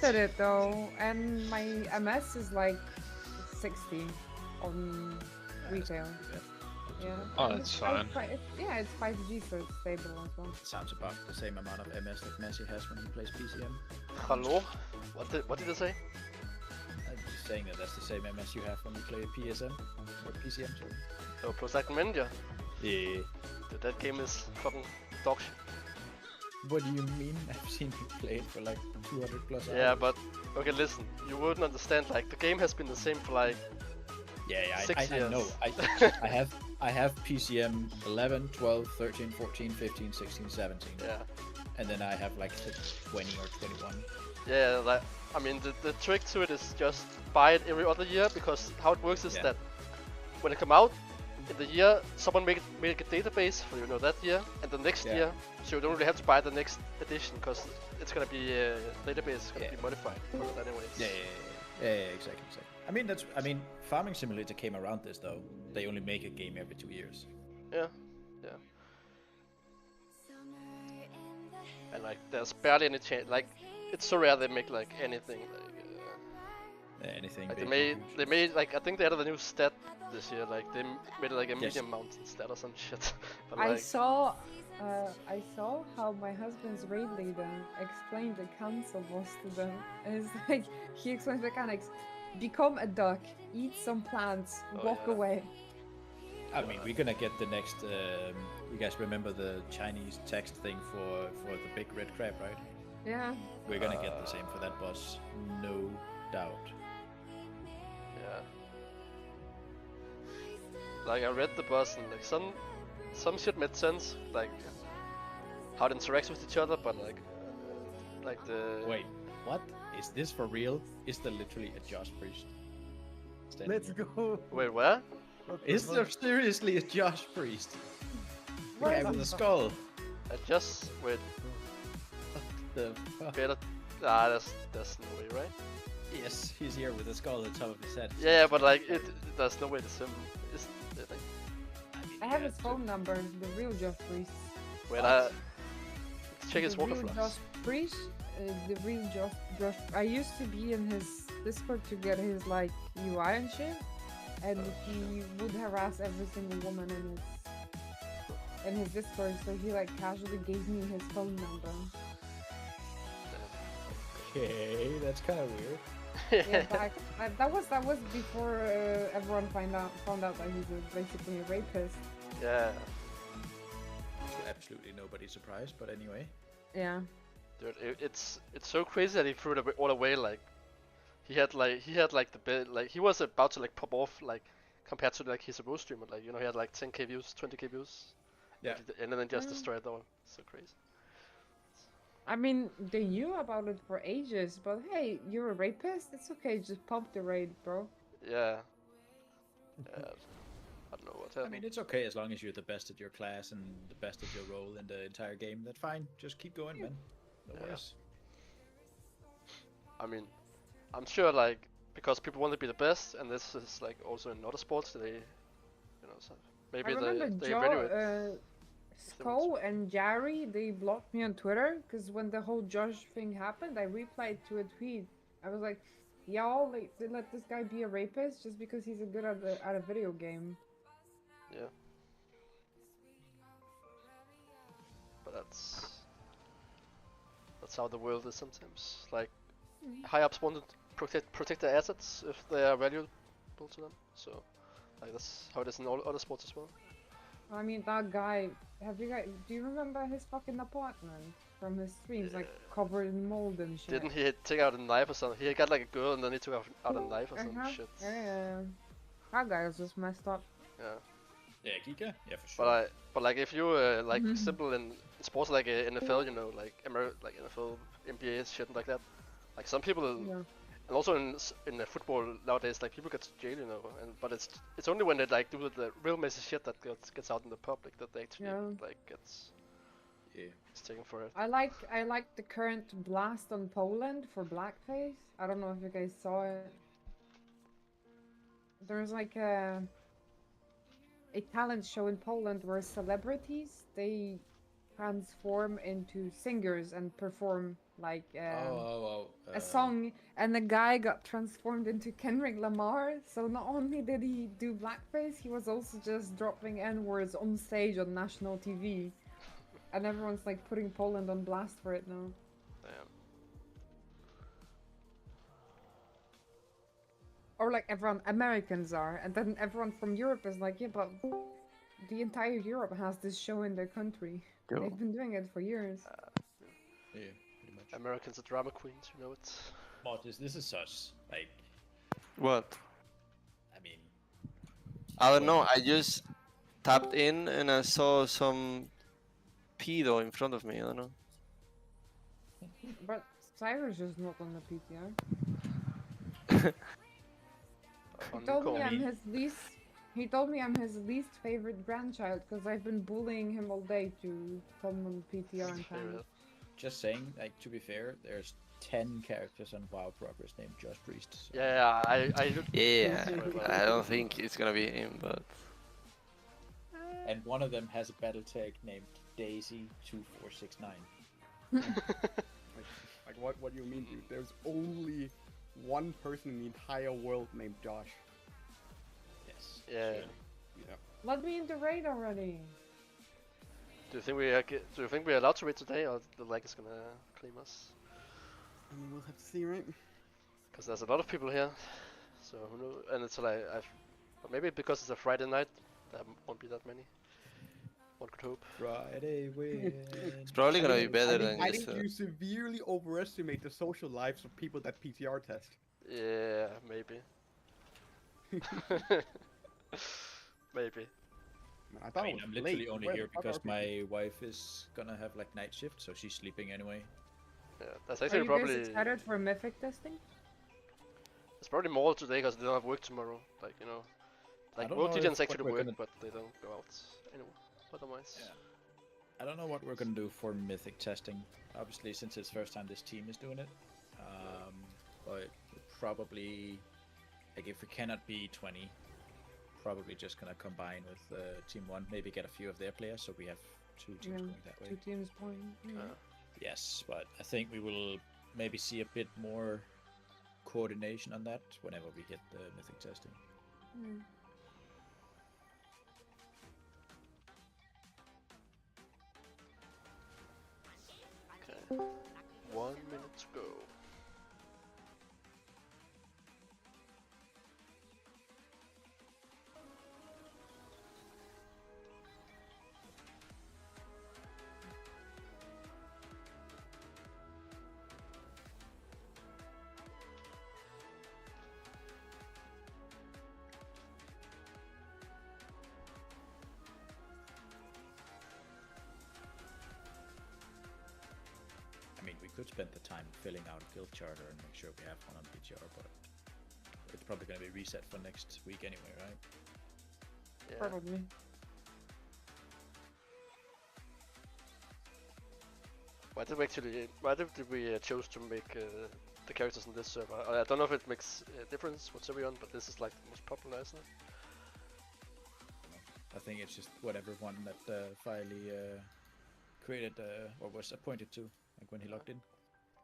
tested it though, and my MS is like 60 on retail. Yeah. Oh, that's fine. Yeah, it's 5G, so it's stable as well. Sounds about the same amount of MS that Messi has when he plays PCM. Hello? What did I say? I'm just saying that that's the same MS you have when you play PSM or PCM. Sorry. Oh, plus Ninja. Yeah. Dude, that game is fucking dog shit. What do you mean? I've seen you play it for like 200 plus hours. Yeah, but okay, listen. You wouldn't understand. Like the game has been the same for like. Yeah, 6 I years. know. I have PCM 11, 12, 13, 14, 15, 16, 17. Yeah. And then I have like 20 or 21. Yeah, like I mean the trick to it is just buy it every other year, because how it works is that when it come out in the year, someone make a database for that year, and the next year, so you don't really have to buy the next edition, because it's gonna be database is gonna be modified for it anyways. Yeah, exactly. I mean, Farming Simulator came around this though. They only make a game every 2 years. Yeah. And like, there's barely any change. Like, it's so rare they make like anything. Like, anything. Like they made like, I think they added a new stat this year. Like they made it like a medium mountain stat or some shit. But, I like, saw how my husband's raid leader explained the council boss to them. And it's like, he explains mechanics: become a duck, eat some plants, walk away. I mean, we're gonna get the next. You guys remember the Chinese text thing for the big red crab, right? Yeah. We're gonna get the same for that boss, no doubt. Yeah. Like I read the boss and like some shit made sense, like how it interacts with each other, but like the. Wait, what? Is this for real? Is there literally a Josh Priest? Let's go. Wait, where? Is there seriously a Josh Priest? The guy with the skull. I just wait. The fuck? Better. That's no way, right? Yes, he's here with the skull on top of his head. Yeah, but like there's no way to sim. Is it like? I have his phone number, the real Josh Priest. Wait, check his walker flags. Josh Priest, the real Josh. I used to be in his Discord to get his like UI and shit, and he would harass every single woman in his Discord. So he like casually gave me his phone number. Okay, that's kind of weird. Yeah, that was before everyone found out that he's basically a rapist. Yeah. Absolutely nobody's surprised, but anyway. Yeah. Dude, it's so crazy that he threw it all away. Like he had like the bit, like he was about to like pop off, like compared to like his Evo streamer, like he had like 10k views, 20k views. Yeah. And then just destroyed it all. So crazy. I mean, they knew about it for ages, but hey, you're a rapist? It's okay, just pump the raid, bro. Yeah. I don't know what happened. I mean, it's okay as long as you're the best at your class and the best at your role in the entire game. That's fine. Just keep going, man. No worries. I mean, I'm sure like because people want to be the best, and this is like also in other sports, they, so maybe they evaluate. Sko and Jari, they blocked me on Twitter because when the whole Josh thing happened, I replied to a tweet. I was like, y'all, they let this guy be a rapist just because he's good at a video game. Yeah. But that's how the world is sometimes. Like, high-ups want to protect their assets if they are valuable to them. So, like, that's how it is in all other sports as well. I mean, that guy, do you remember his fucking apartment from his streams, like covered in mold and shit? Didn't he take out a knife or something? He got like a girl and then he took out a knife or some shit. Yeah. That guy was just messed up. Yeah. Yeah, Giga? Yeah, for sure. But like if you like simple in sports like NFL, like NFL, NBA, shit like that. Like some people, and also in the football nowadays, like people get to jail, but it's only when they like do the real messy shit that gets out in the public that they actually like gets taken for it. I like the current blast on Poland for blackface. I don't know if you guys saw it. There's like a talent show in Poland where celebrities, they transform into singers and perform like Oh. a song, and the guy got transformed into Kendrick Lamar. So not only did he do blackface, he was also just dropping N-words on stage on national TV, and everyone's like putting Poland on blast for it now. Damn. Or like everyone, Americans are, and then everyone from Europe is like, yeah, but the entire Europe has this show in their country. Go. They've been doing it for years. Yeah, pretty much. Americans are drama queens, you know it's. Mortis, this is such like. What? I mean. I don't know. I just tapped in and I saw some pedo in front of me. I don't know. But Cyrus is not on the PTR. He On told me call. I'm his least. He told me I'm his least favorite grandchild because I've been bullying him all day to come on PTR and time. Just saying, like to be fair, there's 10 characters on WoW Progress named Josh Priest. So. Yeah, Yeah, I don't think it's gonna be him, but And one of them has a battle tag named Daisy2469. Like what do you mean, dude? There's only one person in the entire world named Josh. Yes. Yeah. Sure. Yeah. Let me in the raid already. Do you think we're allowed to raid today, or the lag is gonna claim us? I mean, we'll have to see, right? Because there's a lot of people here, so who knows? And it's like but maybe because it's a Friday night, there won't be that many. One could hope. Friday win. it's probably gonna be better than I just. think you severely overestimate the social lives of people that PTR test. Yeah, maybe. Maybe. Man, I thought I mean, it was I'm literally late. only Where the here fuck because are my wife is gonna have like night shift, so she's sleeping anyway. Yeah, that's Are actually you probably. guys excited for mythic testing? It's probably more today because they don't have work tomorrow. Like you know, like don't most know TDNs if actually what we're work, gonna- but they don't go out anymore. Otherwise. Yeah. I don't know what we're gonna do for mythic testing. Obviously, since it's first time this team is doing it, but probably like if we cannot be 20, probably just gonna combine with team 1, maybe get a few of their players, so we have 2 teams Yeah, going that way. 2 teams playing. Yes, but I think we will maybe see a bit more coordination on that whenever we get the mythic testing. Mm. Okay. 1 minute to go. I mean, we could spend the time filling out a guild charter and make sure we have one on PTR, but it's probably going to be reset for next week anyway, right? Yeah. Probably. Why did we choose to make the characters in this server? I don't know if it makes a difference what server you're on, but this is like the most popular, isn't it? I think it's just whatever one that Filey created or was appointed to, like when he logged in.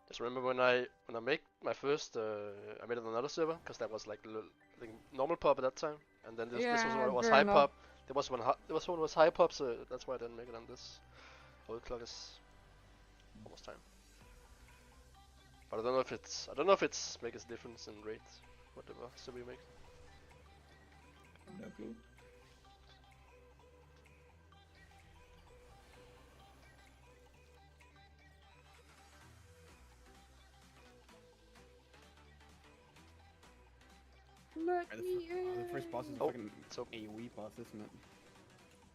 Just remember when I make my first, I made it on another server because that was like the normal pop at that time, and then this was when it was fair high enough. pop. There was when it was high pop, so that's why I didn't make it on this. Old clock is almost time. But I don't know if it's makes a difference in rate, whatever so we make. No clue. Let The me in. first boss is a Oh, fucking so AoE boss, isn't it?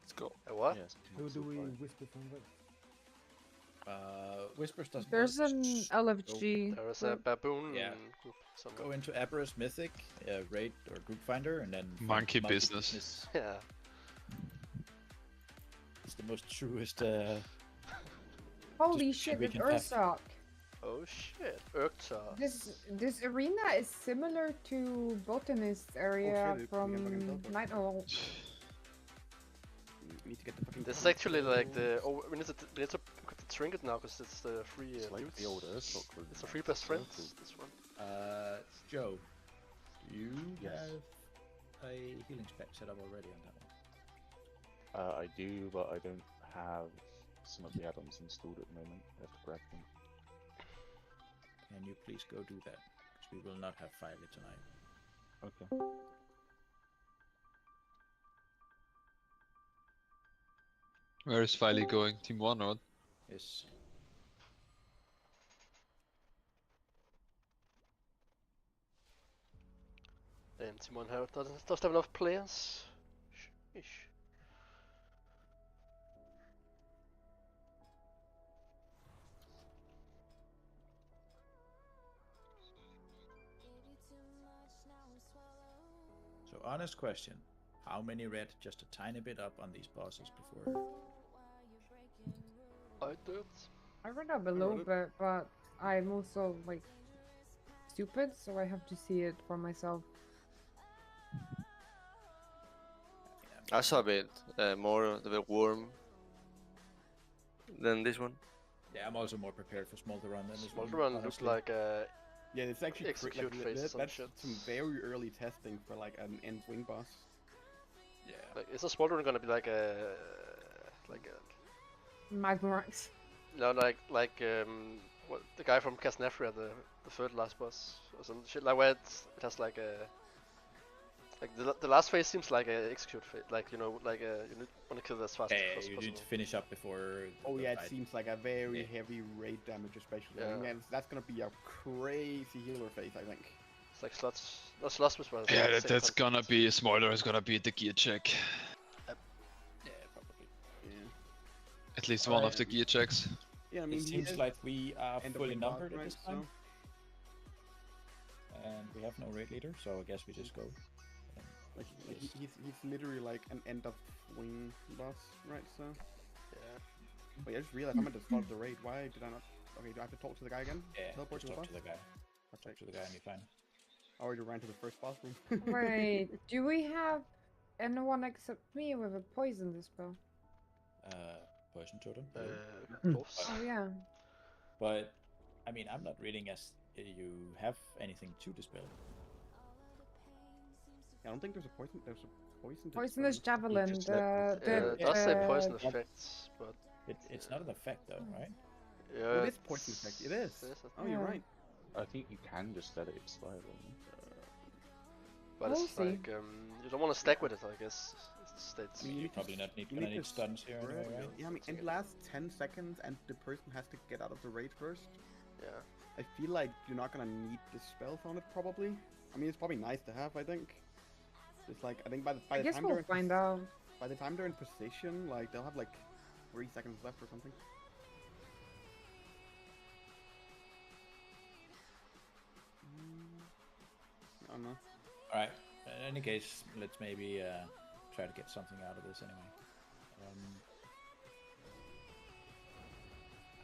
Let's go. a what? Yes. Who do we whisper from what? Whispers doesn't There's work. an LFG. There is a baboon Yeah. group Go somewhere. into Aberus Mythic, raid or group finder, and then find Monkey business. Yeah. It's the most truest. Holy Just shit, we it's can have- Ursoc. Oh shit, Urkta. This arena is similar to Botanist area shit, we from can fucking teleport. Night Owl. We need to get the fucking. This is coins. actually like the we need to equip trinket now because it's the free It's like loots. the old Earthlock with It's the free best circle. friends. This one. Joe, you Yes. have a healing spec set up already on that one. I do, but I don't have some of the add-ons installed at the moment. I have to grab them. Can you please go do that? Because we will not have Filey tonight. Okay. Where is Filey going? Team 1 or what? Yes. And Timon here doesn't have enough players. Ish. So honest question. How many read just a tiny bit up on these bosses before? I did. I read up a little bit, but I'm also like stupid, so I have to see it for myself. I saw a bit more the worm than this one. Yeah, I'm also more prepared for Smolderon than this one. Smolderon looks honestly. like a Yeah, it's actually Execute like, phase some that's shit. some very early testing for like an end wing boss. Yeah. like. Is a Smolderon gonna be like a Magmorax. no like what the guy from Casnefria, the third last boss or some shit like where it has like a the last phase seems like a execute phase, like you know like you want to kill it as fast as You possible. need to finish up before. Oh the yeah, it fight. seems like a very Yeah. heavy raid damage, especially. Yeah. And that's gonna be a crazy healer phase, I think. It's like slots, not slots, but it's Yeah, like that's second gonna be Smolder is gonna be the gear check. Yeah, probably. Yeah. At least one of the gear checks. Yeah, I mean, It he seems is like we are end of fully wing boss, numbered at right? this time, and we have no raid leader, so I guess we just go. Like he's literally like an end of wing boss, right? So. Yeah. Wait, I just realized I'm at the start of the raid. Why did I not? Okay, do I have to talk to the guy again? Yeah, Teleport just to the talk boss? to the guy. Okay. Talk to the guy and you're fine. I already ran to the first boss room. Wait, do we have anyone except me with a poison spell? Poison totem. Dwarfs. Oh yeah. But I mean, I'm not reading as you have anything to dispel. I don't think there's a poison. There's a poison. Poisonous dispel. javelin. just let- It does say poison effects, but It's not an effect though, right? yeah. Oh, it is poison effect. It is. It is, Oh, you're Yeah. right. I think you can just let it expire. But We'll it's see. like you don't want to stack with it, I guess. It states. I mean, You you probably can- not need you gonna need need to stuns here anyway, spread- right? Yeah, I mean, in the last 10 seconds, and the person has to get out of the raid first. Yeah. I feel like you're not gonna need the spells on it, probably. I mean, it's probably nice to have. I think. Just like I think by I the guess time we'll they're in find out. by the time they're in position, like they'll have like 3 seconds left or something. I don't know. Alright. In any case, let's maybe try to get something out of this anyway.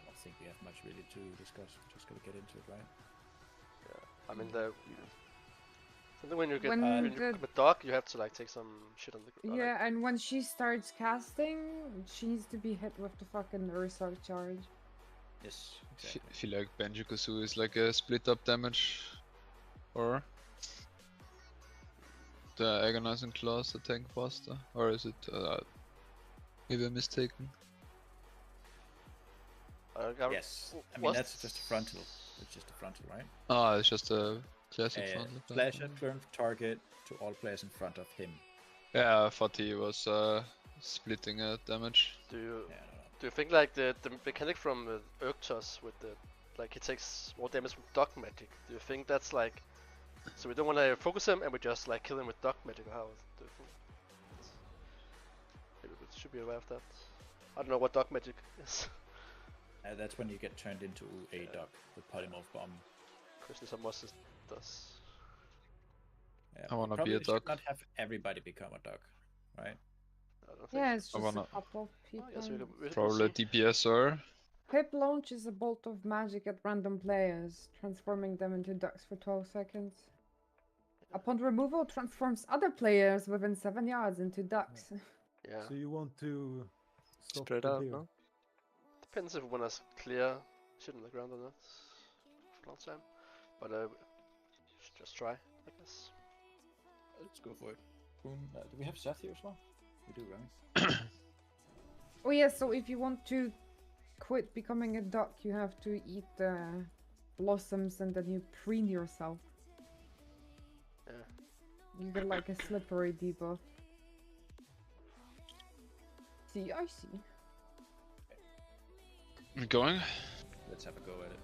I don't think we have much really to discuss. We're just gonna get into it, right? I mean the. I think when you get When when you the- commit dog, you have to like take some shit on the ground. Yeah, and when she starts casting, she needs to be hit with the fucking Ursa charge. Yes, I exactly. feel like Banjo-Kazooie is like a split up damage. Or the Agonizing Claws, the tank buster. Or is it maybe I'm mistaken? Yes. I mean, that's just a frontal. It's just a frontal, right? Ah, it's just a classic frontal attack. Slash at current target to all players in front of him. Yeah, I thought he was splitting damage. Do you Yeah, I don't know. do you think like the mechanic from Urktos with the like he takes more damage from dog magic? Do you think that's like so we don't want to focus him and we just like kill him with dog magic? Or how do you think? Maybe we should be aware of that. I don't know what dog magic is. That's when you get turned into a duck, the polymorph bomb. Question is how much it does. Yeah, I wanna be probably a should duck. Not have everybody become a duck, right? I don't think. Yeah, it's I just a wanna- couple Oh, people. I guess we we'll Probably see. DPSR. Pip launches a bolt of magic at random players, transforming them into ducks for 12 seconds. Upon removal, transforms other players within 7 yards into ducks. Yeah. So you want to stop Spread the out, deer? no? Depends if we wanna clear shit on the ground or not for a long time. But just try, I guess. Let's go for it. Boom. Do we have Seth here as well? We do, right? Oh yeah, so if you want to quit becoming a duck, you have to eat the blossoms and then you preen yourself. Yeah. You get like a slippery debuff. See, I see. I'm going. Let's have a go at it.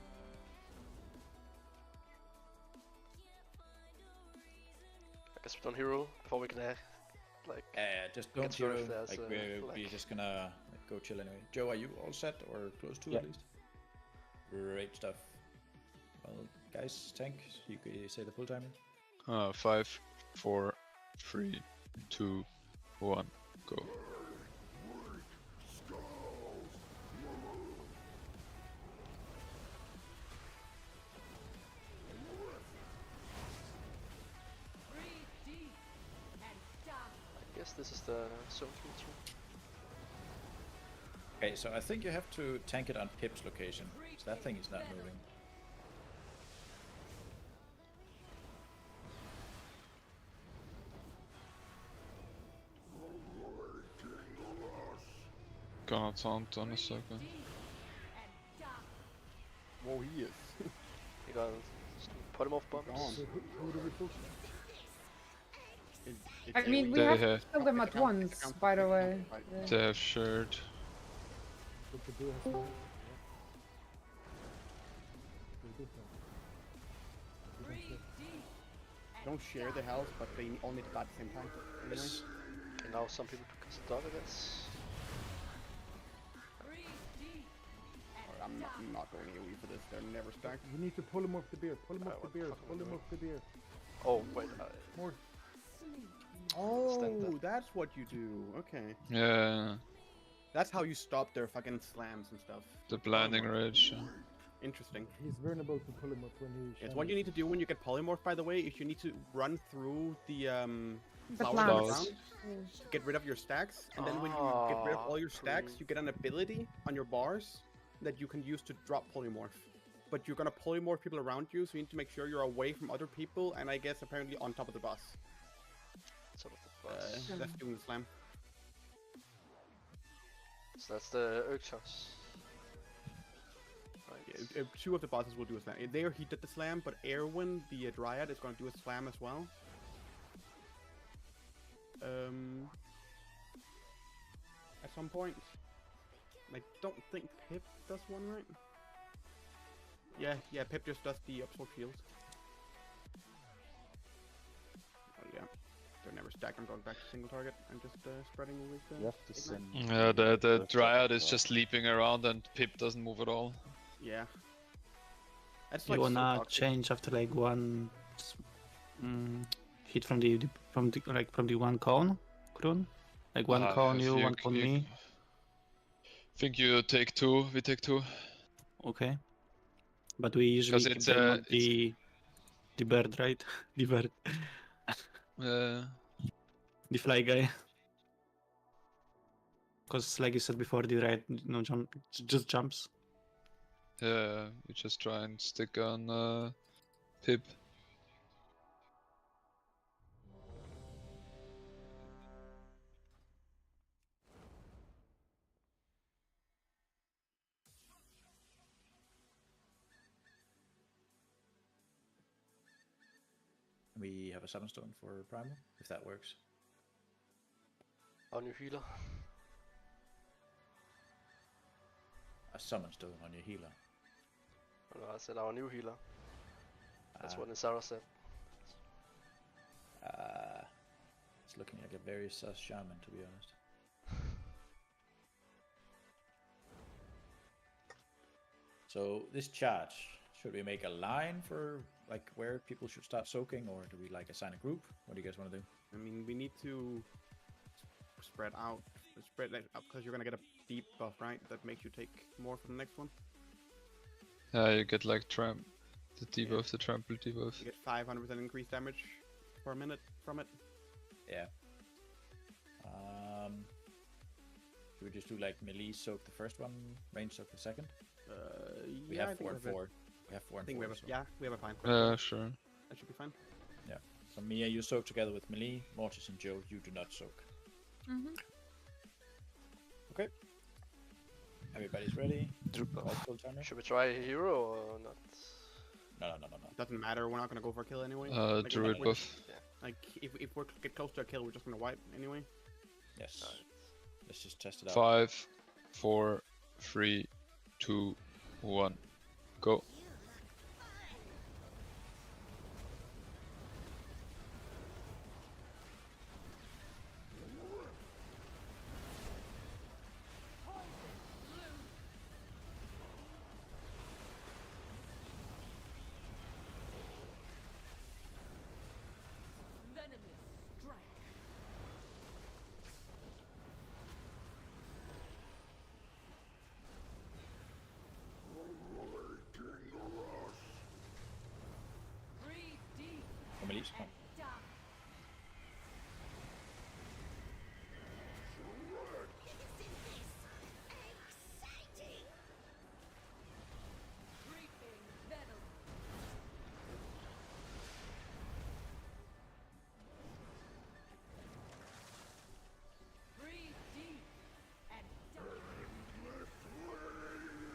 I guess we don't hero before we can like. Just don't Get sort hero. of as Like, a, we're like- just gonna go chill anyway. Joe, are you all set or close to Yeah. at least? Great stuff. Well, guys, tank, you could say the full timer. 5, 4, 3, 2, 1, go. I guess this is the zone feature. Okay, so I think you have to tank it on Pip's location. So that thing is not moving. Gonna taunt on a second. Whoa, he is. You got polymorph bombs. Gone. So who do we focus It's I mean, we They have have- to kill them at once, by the way. Yeah. They have shared. What to do has to happen, Don't share the house, but they all need to die at the same time. Anyway. Yes. Okay, now some people because of dog, I guess. Alright, I'm not going AoE for this. They're never stacked. You need to pull him off the beer. Pull him I off the want beer. fucking Pull him do off the beer. Oh wait, More. Oh, that. that's what you do. Okay. Yeah, That's how you stop their fucking slams and stuff. the blinding rage. Interesting. He's vulnerable to pull him up when he. It's what you need to do when you get polymorph, by the way, is you need to run through the The flowers on the plants. ground Yeah. to get rid of your stacks, and then when you get rid of all your stacks, you get an ability on your bars that you can use to drop polymorph. But you're gonna polymorph people around you, so you need to make sure you're away from other people, and I guess apparently on top of the boss. Sort of the boss. That's doing the slam. So that's the Urchas. Right. Yeah, two of the bosses will do a slam. There he did the slam, but Erwin, the Dryad, is gonna do a slam as well. At some point. I don't think Pip does one, right? Yeah, Pip just does the absorb shield. Oh yeah, they're never stacked. I'm going back to single target. I'm just spreading with the. You have to ignite. send. Yeah, the That's Dryad what- is just leaping around and Pip doesn't move at all. Yeah. That's You like so wanna toxic. change after like one hit from the one cone, Krun? Like one cone you, one cone me. Think you take 2, we take 2. Okay. But we usually keep it's, them on it's- the bird, right? The bird. The fly guy. Because like you said before, the right no jump just jumps. Yeah, we just try and stick on Pip. We have a 7-stone for primal, if that works. Our new healer. A summon stone on your healer. Oh, no, I said our new healer. That's Ah. what Nisara said. It's looking like a very sus shaman, to be honest. So this charge, should we make a line for like where people should start soaking, or do we like assign a group? What do you guys want to do? I mean, we need to spread out, because you're gonna get a deep buff, right? That makes you take more for the next one. Yeah, you get like the debuff, the trample debuff. You get 500% increased damage per minute from it. Yeah. Should we just just do like melee soak the first one, range soak the second? We Yeah, I have think 4 and that's it. 4. We have 4 I and think 4. we have a, so- yeah, we have a fine. Sure. That should be fine. So Mia, you soak together with melee. Mortis and Joe, you do not soak. Mm-hmm. Okay. Everybody's ready. Drop All off. full timer? Should we try hero or not? No. It doesn't matter. We're not gonna go for a kill anyway. Like, Druid we're- buff. Like if we get close to a kill, we're just gonna wipe anyway. Yes. Let's just test it out. 5, 4, 3, 2, 1, go. Come Elise, come.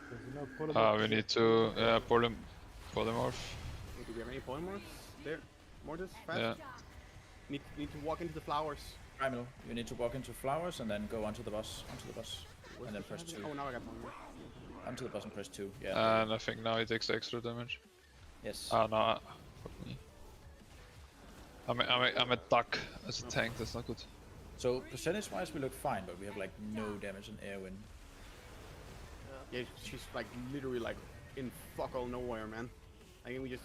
There's no polymorph. We need to polymorph. Do we have any polymorphs? There, Mortis, fast. Yeah. Need to walk into the flowers. Primal, you need to walk into flowers and then go onto the bus. And then press 2. Oh, now I got polymorph. Onto the bus and press 2. Yeah. And I think now he takes extra damage. Yes. Ah, no. Fuck me. I'm a duck as a tank, that's not good. So percentage-wise, we look fine, but we have like no damage on Erwin. Yeah, she's like literally like in fuck all nowhere, man. I think we just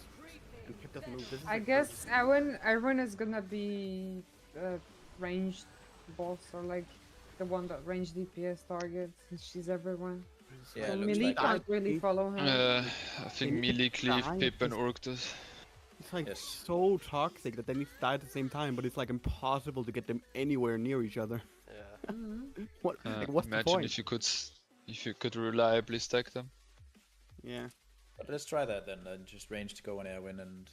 and Pip doesn't move. This is I like guess Erwin is gonna be a ranged boss or like the one that range DPS targets since she's everyone. Yeah, So it looks melee like can't really follow him. I think Can you melee cleave, die? Pip and Orctus. It's like Yes. so toxic that they need to die at the same time, but it's like impossible to get them anywhere near each other. Yeah. Mhm. What? Like, what's the Imagine point? if you could reliably stack them. Yeah. But let's try that then. Just range to go on Erwin and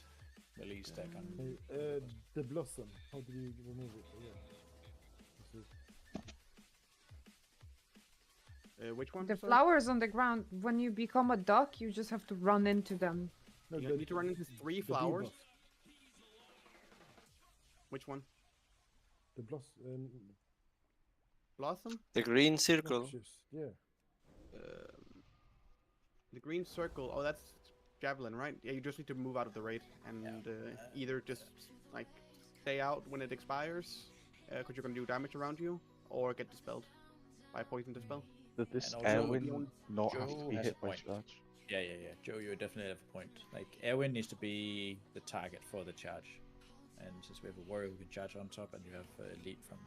melee stack on. Hey, the blossom. How do we remove it? Yeah. Which one? The sorry? flowers on the ground. When you become a duck, you just have to run into them. No, You need to run into 3 the flowers. debuff. Which one? The blossom. Blossom? The green circle. Noxious, yeah. The green circle. Oh, that's javelin, right? Yeah, you just need to move out of the raid and either just like stay out when it expires, because you're gonna do damage around you, or get dispelled by poison dispel. Did this And also, Erwin not have to Joe be has hit a by point. charge? Yeah. Joe, you definitely have a point. Like, Erwin needs to be the target for the charge. And since we have a warrior who can charge on top and you have elite from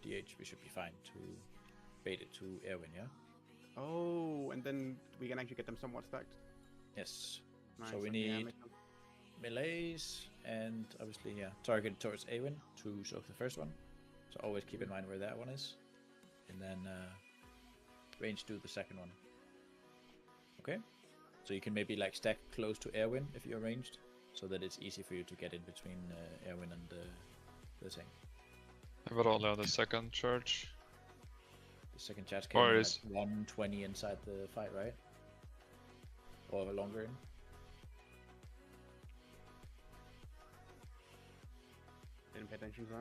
DH, we should be fine to bait it to Erwin, yeah? Oh, and then we can actually get them somewhat stacked. Yes. Nice, So we okay, yeah, need makes sense. melees and obviously, targeted towards Erwin to soak the first one. So always keep in mind where that one is. And then range do the second one. Okay? So you can maybe like stack close to Erwin if you're ranged, so that it's easy for you to get in between Erwin and the thing. But only on the second charge. The second charge came Or in is- like 120 inside the fight, right? Or longer in. Didn't pay attention to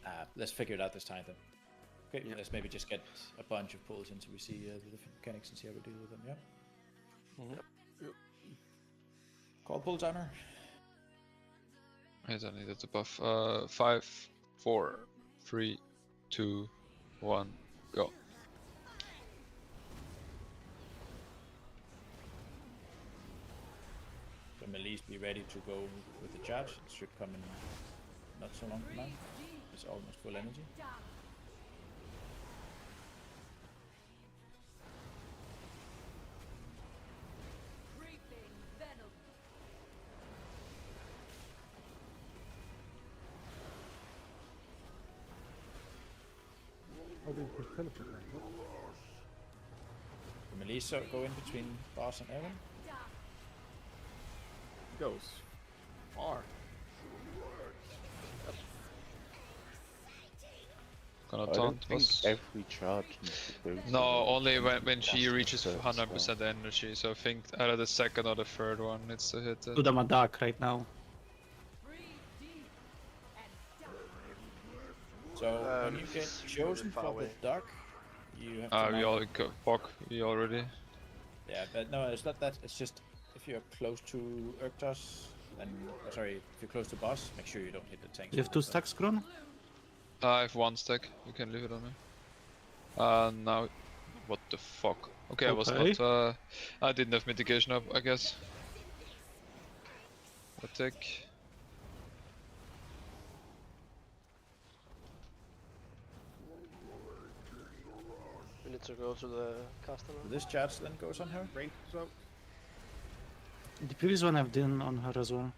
that. Let's figure it out this time then. Okay, Yeah. let's maybe just get a bunch of pulls in so we see the different mechanics and see how we deal with them, yeah? Mhm. Call pull timer. I don't need it to buff. 5, 4, 3, 2, 1, go. So melees be ready to go with the charge. It should come in not so long from now. It's almost full energy. How do you put teleport on? Melissa go in between boss and Evan? Goes far. Gonna I don't taunt think was... every charge needs to go. No, to only when she cast reaches the first 100% spell. energy, so I think either the second or the third one needs to hit it. Dude, I'm a dark right now. So when you get It's chosen far for away. the duck, you have to We now- all go Bok, we already. Yeah, but no, it's not that. It's just if you're close to Urktos, then sorry, if you're close to boss, make sure you don't hit the tank. You have 2 stacks, Kron? I have 1 stack, you can leave it on me. Now... What the fuck? Okay, I was Okay. not... I didn't have mitigation up, I guess. Attack. We need to go to the caster now. This charge then goes on her. Range is out. The previous one I've done on her as well.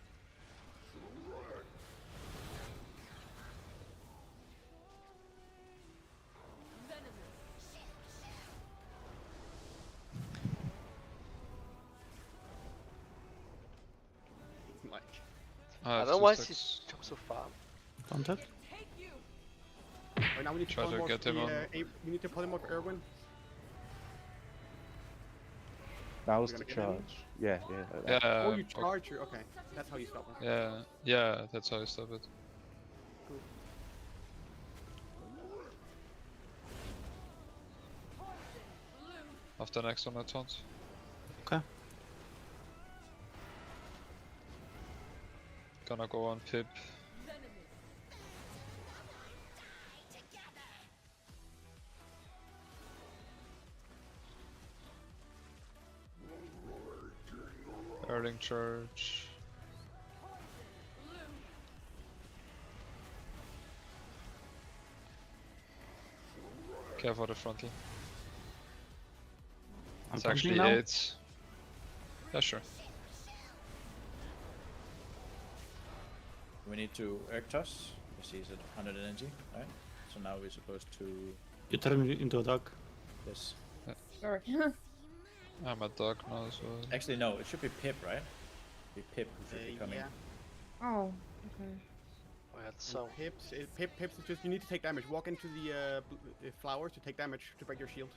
Like, I have don't know 2 why stacks. she's so far. Taunted? right now we need to Try to polymorph get him the, on. we need to polymorph Erwin. Now's We're the gonna get him? charge. Yeah, like that. Yeah, Oh, you Bok. charge her. Okay, that's how you stop her. Yeah, that's how I stop it. Cool. After next one I taunt. Okay. Gonna go on Pip. Erling Church. Care for the frontal. I'm It's taunting actually now. 8. Yeah, sure. We need to Urktos, because he's at 100 energy, right? So now we're supposed to You turn me into a dog. this. Sorry. I'm a dog now as well. Actually, no, it should be Pip, right? Be Pip who should be coming. Yeah. Oh, okay. I had so. Pips, pips is just you need to take damage. Walk into the flowers to take damage to break your shield.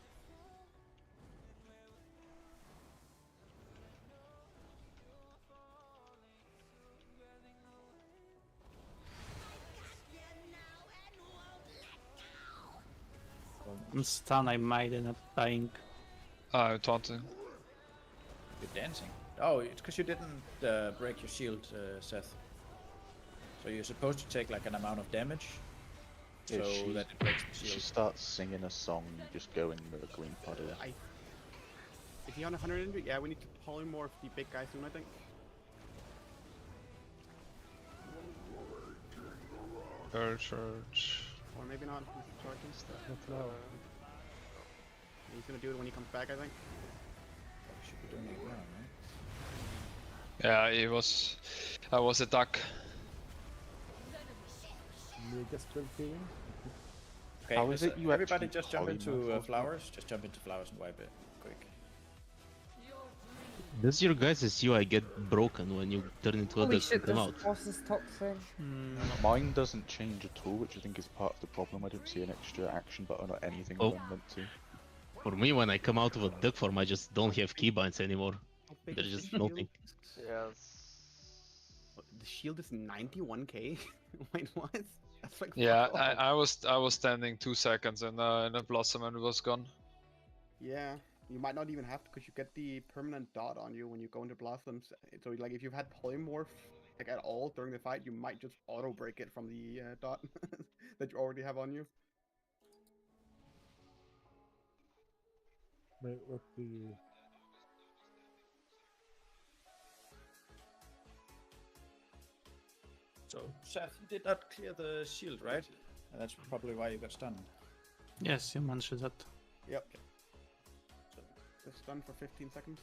I'm stunned, I might end up dying. I'm taunting. You're dancing. Oh, it's because you didn't break your shield, Seth. So you're supposed to take like an amount of damage, so Yeah, she- that it breaks the She shield. starts singing a song, you just go in with a green pod here. Is he on 100 energy? Yeah, we need to polymorph the big guy soon, I think. Church. Or maybe not. He's charging stuff. Not now. He's gonna do it when he comes back, I think. Should be doing it now, right? Yeah, he was. I was a duck. Mega spell killing. Okay, How is listen, it you everybody actually just jump into polymorph? flowers. Just jump into flowers and wipe it quick. Does your guys' UI get broken when you turn into Holy others and shit, come this out? boss is toxic. Mine doesn't change at all, which I think is part of the problem. I don't see an extra action button or anything Oh. when I'm meant to. For me, when I come out of a duck form, I just don't have keybinds anymore. How big There's is the just shield? nothing. Yeah. The shield is 91k? Wait, what? That's like Yeah, fuck all. I was standing 2 seconds in a blossom and it was gone. Yeah, you might not even have to, because you get the permanent dot on you when you go into blossoms. So like if you've had polymorph like at all during the fight, you might just auto break it from the dot that you already have on you. But what the So, Seth, you did not clear the shield, right? And that's probably why you got stunned. Yes, you mentioned that. Yep. So just done for 15 seconds.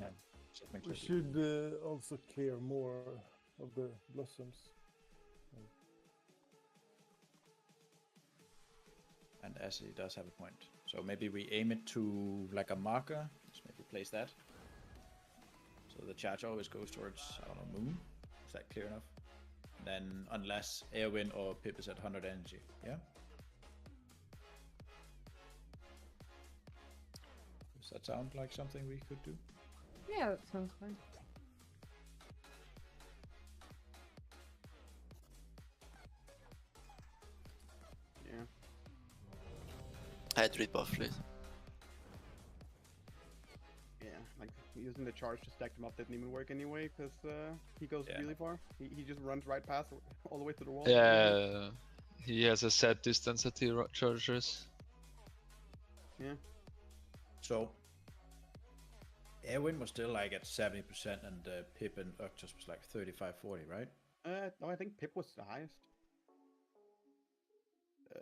yeah. So it makes We it- should also clear more of the blossoms. And as he does have a point. So maybe we aim it to like a marker. Let's maybe place that. So the charge always goes towards, I don't know, moon. Is that clear enough? Then unless Airwind or Pip is at 100 energy, yeah? Does that sound like something we could do? Yeah, that sounds fine. Yeah. I had to read buff, please. Yeah, like using the charge to stack them up didn't even work anyway, because he goes really far. He just runs right past all the way to the wall. Yeah, he has a set distance that he charges. Yeah. So Airwind was still like at 70% and Pip and Uctus was like 35-40, right? No, I think Pip was the highest.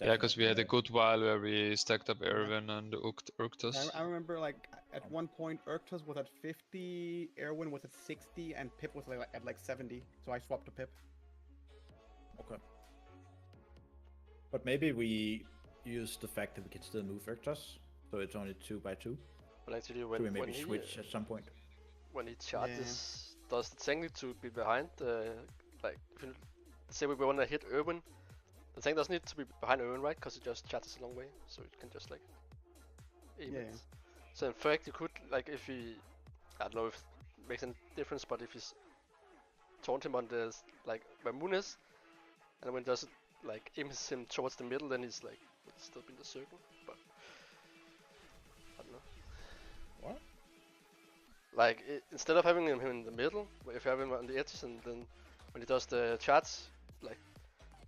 Yeah, because we had a good while where we stacked up Erwin and Urktus. I remember like at one point Urktus was at 50, Erwin was at 60, and Pip was like at like 70. So I swapped to Pip. Okay. But maybe we use the fact that we can still move Urktus, so it's only 2x2. But actually, So we maybe switch at some point. When he charges, does the tank need to be behind? Like, if you, say we want to hit Erwin, the tank doesn't need to be behind Erwin, right? Because it just charges a long way, so it can just like aim it. So in fact, you could like if he, I don't know if it makes any difference, but if he's taunt him on the like where Moon is, and when does it like aims him towards the middle, then he's like still in the circle. But I don't know. What? Like instead of having him in the middle, if you have him on the edges, and then when he does the charge, like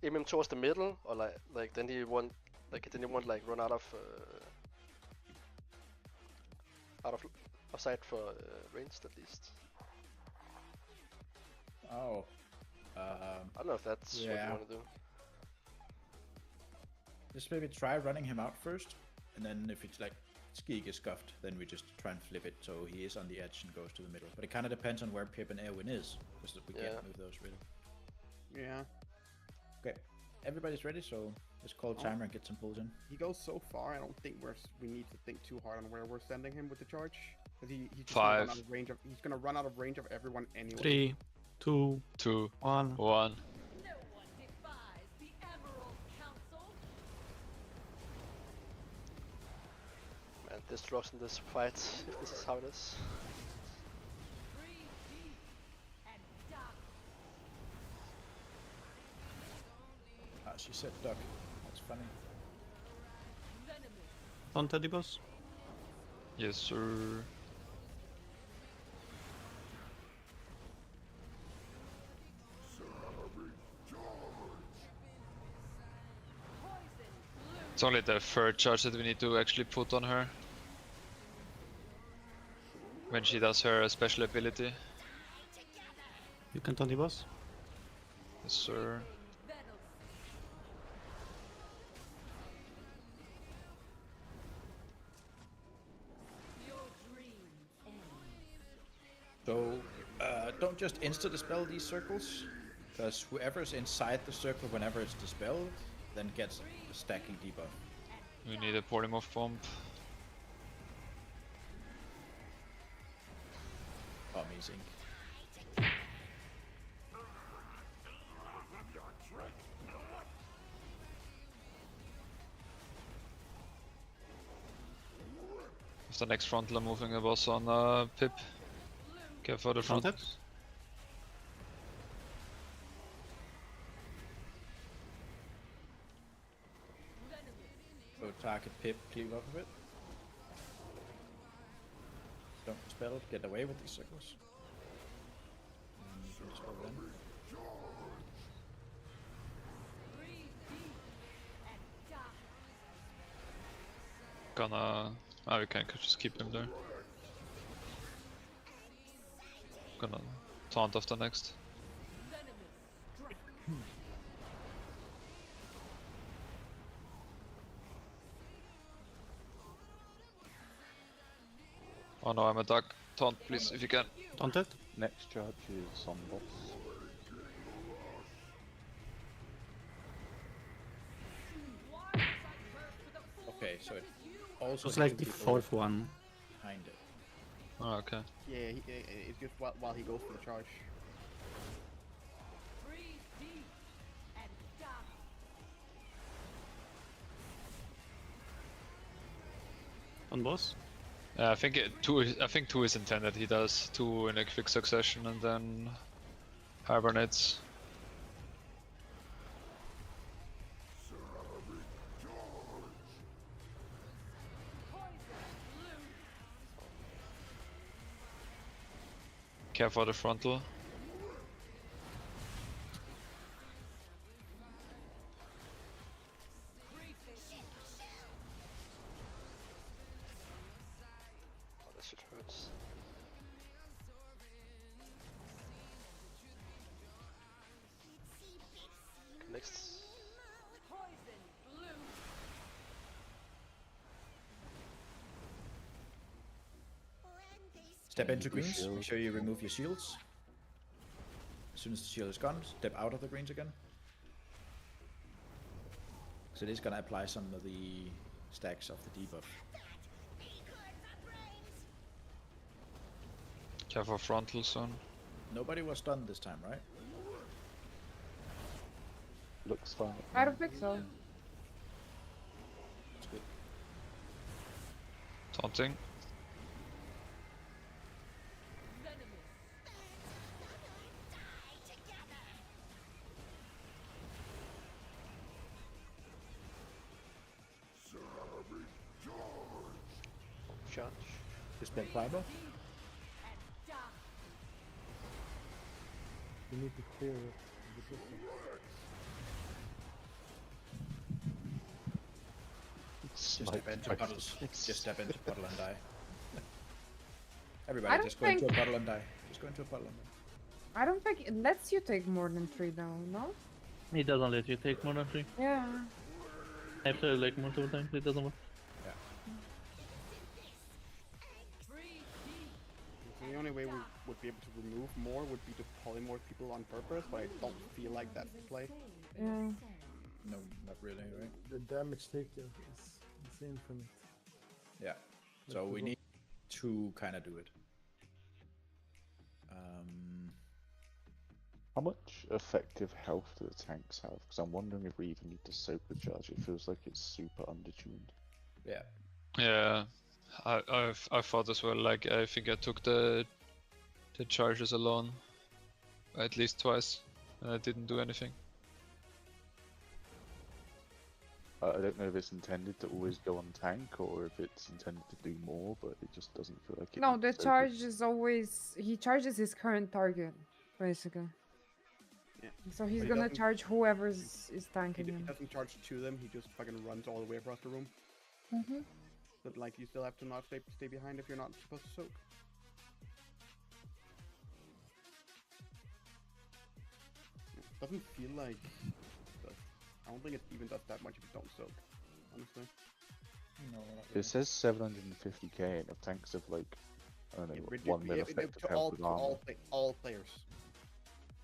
aim him towards the middle, or like then he won't like run out of sight for ranged at least. Oh. I don't know if that's what you want to do. Just maybe try running him out first, and then if it's like Ski gets scuffed, then we just try and flip it so he is on the edge and goes to the middle. But it kind of depends on where Pip and Airwin is, because we can't move those really. Yeah. Okay, everybody's ready, so let's call a timer and get some pulls in. He goes so far, I don't think we need to think too hard on where we're sending him with the charge. Because he's just gonna run out of range of, he's gonna run out of range of everyone anyway. 3, 2, 1. Man, destruction this fight, if this is how it is. Ah, she said duck. That's funny. On Teddy boss. Yes, sir. It's only the third charge that we need to actually put on her. When she does her special ability. You can Tony boss. Yes, sir. So, don't just insta-dispel these circles, because whoever's inside the circle whenever it's dispelled, then gets a stacking debuff. We need a polymorph bomb. Amazing. Is the next frontler moving a boss on Pip? Okay, for the front. So target Pip, cleave off of it. Don't dispel it, get away with these circles. And you can dispel them. Gonna... we can just keep him there. Gonna taunt after next. Oh no, I'm a duck. Taunt, please, if you can. Taunt it. Next charge is on boss. so it also It's hits like the people fourth one. behind it. Oh, okay. Yeah, it's just while he goes for the charge. On boss? Yeah, I think two is intended. He does two in a quick succession and then hibernates. Care for the frontal. Oh, this shit hurts. Next. Step into Your greens, shield. make sure you remove your shields. As soon as the shield is gone, step out of the greens again. So it is gonna apply some of the stacks of the debuff. Care for frontal soon. Nobody was stunned this time, right? Looks fine. I don't think so. That's good. Taunting. Charge. Just spell primer. You need to clear the distance. Just step into puddles. Just step into puddle and die. Everybody, don't just go into a think- puddle and die. Just go into a puddle and die. I don't think it lets you take more than 3 down, no? It doesn't let you take more than 3. Yeah. After like multiple times, it doesn't work. The only way we would be able to remove more would be to polymorph people on purpose, but I don't feel like that's the play. Yeah. No, not really, right? The damage taken is infinite. Yeah. So we need to kind of do it. How much effective health do the tanks have? Because I'm wondering if we even need to soak the charge. It feels like it's super undertuned. Yeah. Yeah, I thought as well. Like I think I took the charges alone at least twice, and I didn't do anything. I don't know if it's intended to always go on tank or if it's intended to do more, but it just doesn't feel like it. No, needs the soaking. charge is always... He charges his current target, basically. Yeah. So he's But he gonna doesn't- charge whoever's is He, tanking he him. doesn't charge to them, he just fucking runs all the way across the room. Mm-hmm. But like, you still have to not stay behind if you're not supposed to soak. It doesn't feel like... I don't think it even does that much if you don't soak, honestly. No, not It says 750k, and if tanks have like, I don't know, It redu- 1 mil yeah, effective to health with armor. all players.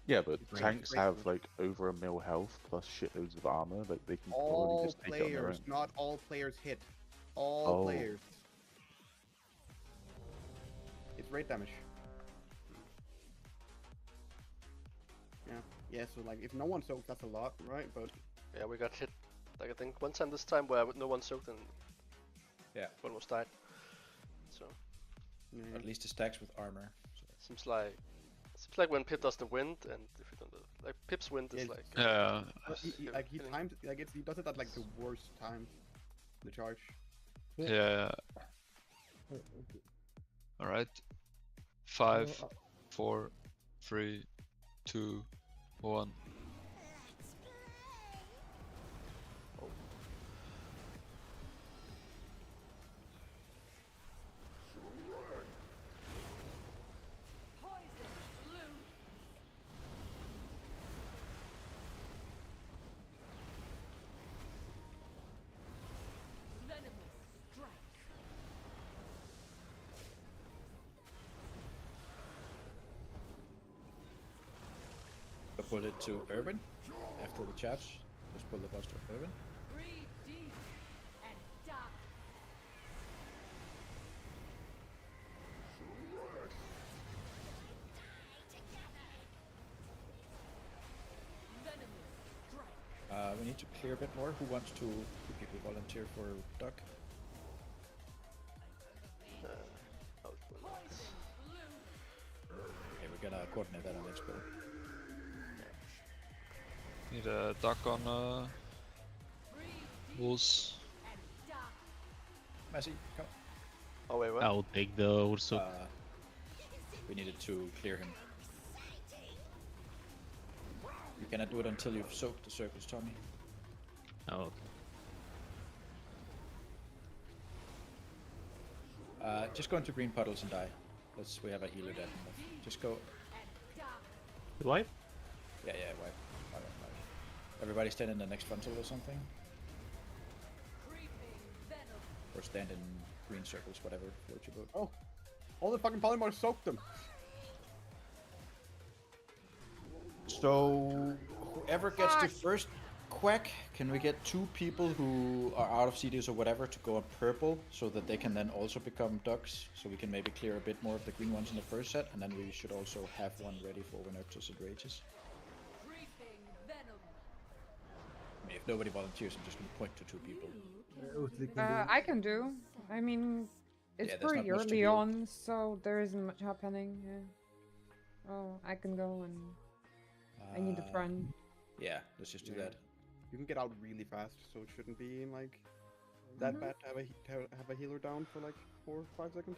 Yeah, but Great, tanks great have move. like over 1 mil health plus shitloads of armor. Like they can probably All just take it on their players, own. not all players hit. All Oh. players. It's rate damage. Yeah, so like if no one soaks, that's a lot, right? But Yeah, we got hit. Like I think one time this time where no one soaked and Yeah. almost died. So yeah. At least it stacks with armor. So. seems like when Pip does the wind, and if you don't know, like Pip's wind is Yeah, like Yeah, he times he does it at like the worst time. The charge. yeah. Okay. All right. 5, Uh, 4, 3, 2, 1. Pull it to Urban after the charge. Just pull the boss to Urban. need to clear a bit more. Who wants to? Do people volunteer for duck? Okay, we're gonna coordinate that on next build. Need a duck on wolves. Messi, come. Oh wait, what? I'll take the Ursuk. We needed to clear him. You cannot do it until you've soaked the circles, Tommy. Oh, Just go into green puddles and die. We have a healer dead enough. Just go. wipe? Yeah, wipe. Everybody stand in the next frontal or something. Or stand in green circles, whatever floats your boat. Oh, all the fucking polymorphs soaked them. So, whoever gets the first quack, can we get 2 people who are out of CDs or whatever to go on purple so that they can then also become ducks? So we can maybe clear a bit more of the green ones in the first set, and then we should also have one ready for when Noctis and Rages. I mean, if nobody volunteers, I'm just going to point to 2 people. I can do. I mean, it's Yeah, there's pretty not much to early do. on, so there isn't much happening. Yeah. Oh, I can go and I need a friend. Yeah, let's just do that. You can get out really fast, so it shouldn't be like that bad to have a healer down for like 4 or 5 seconds.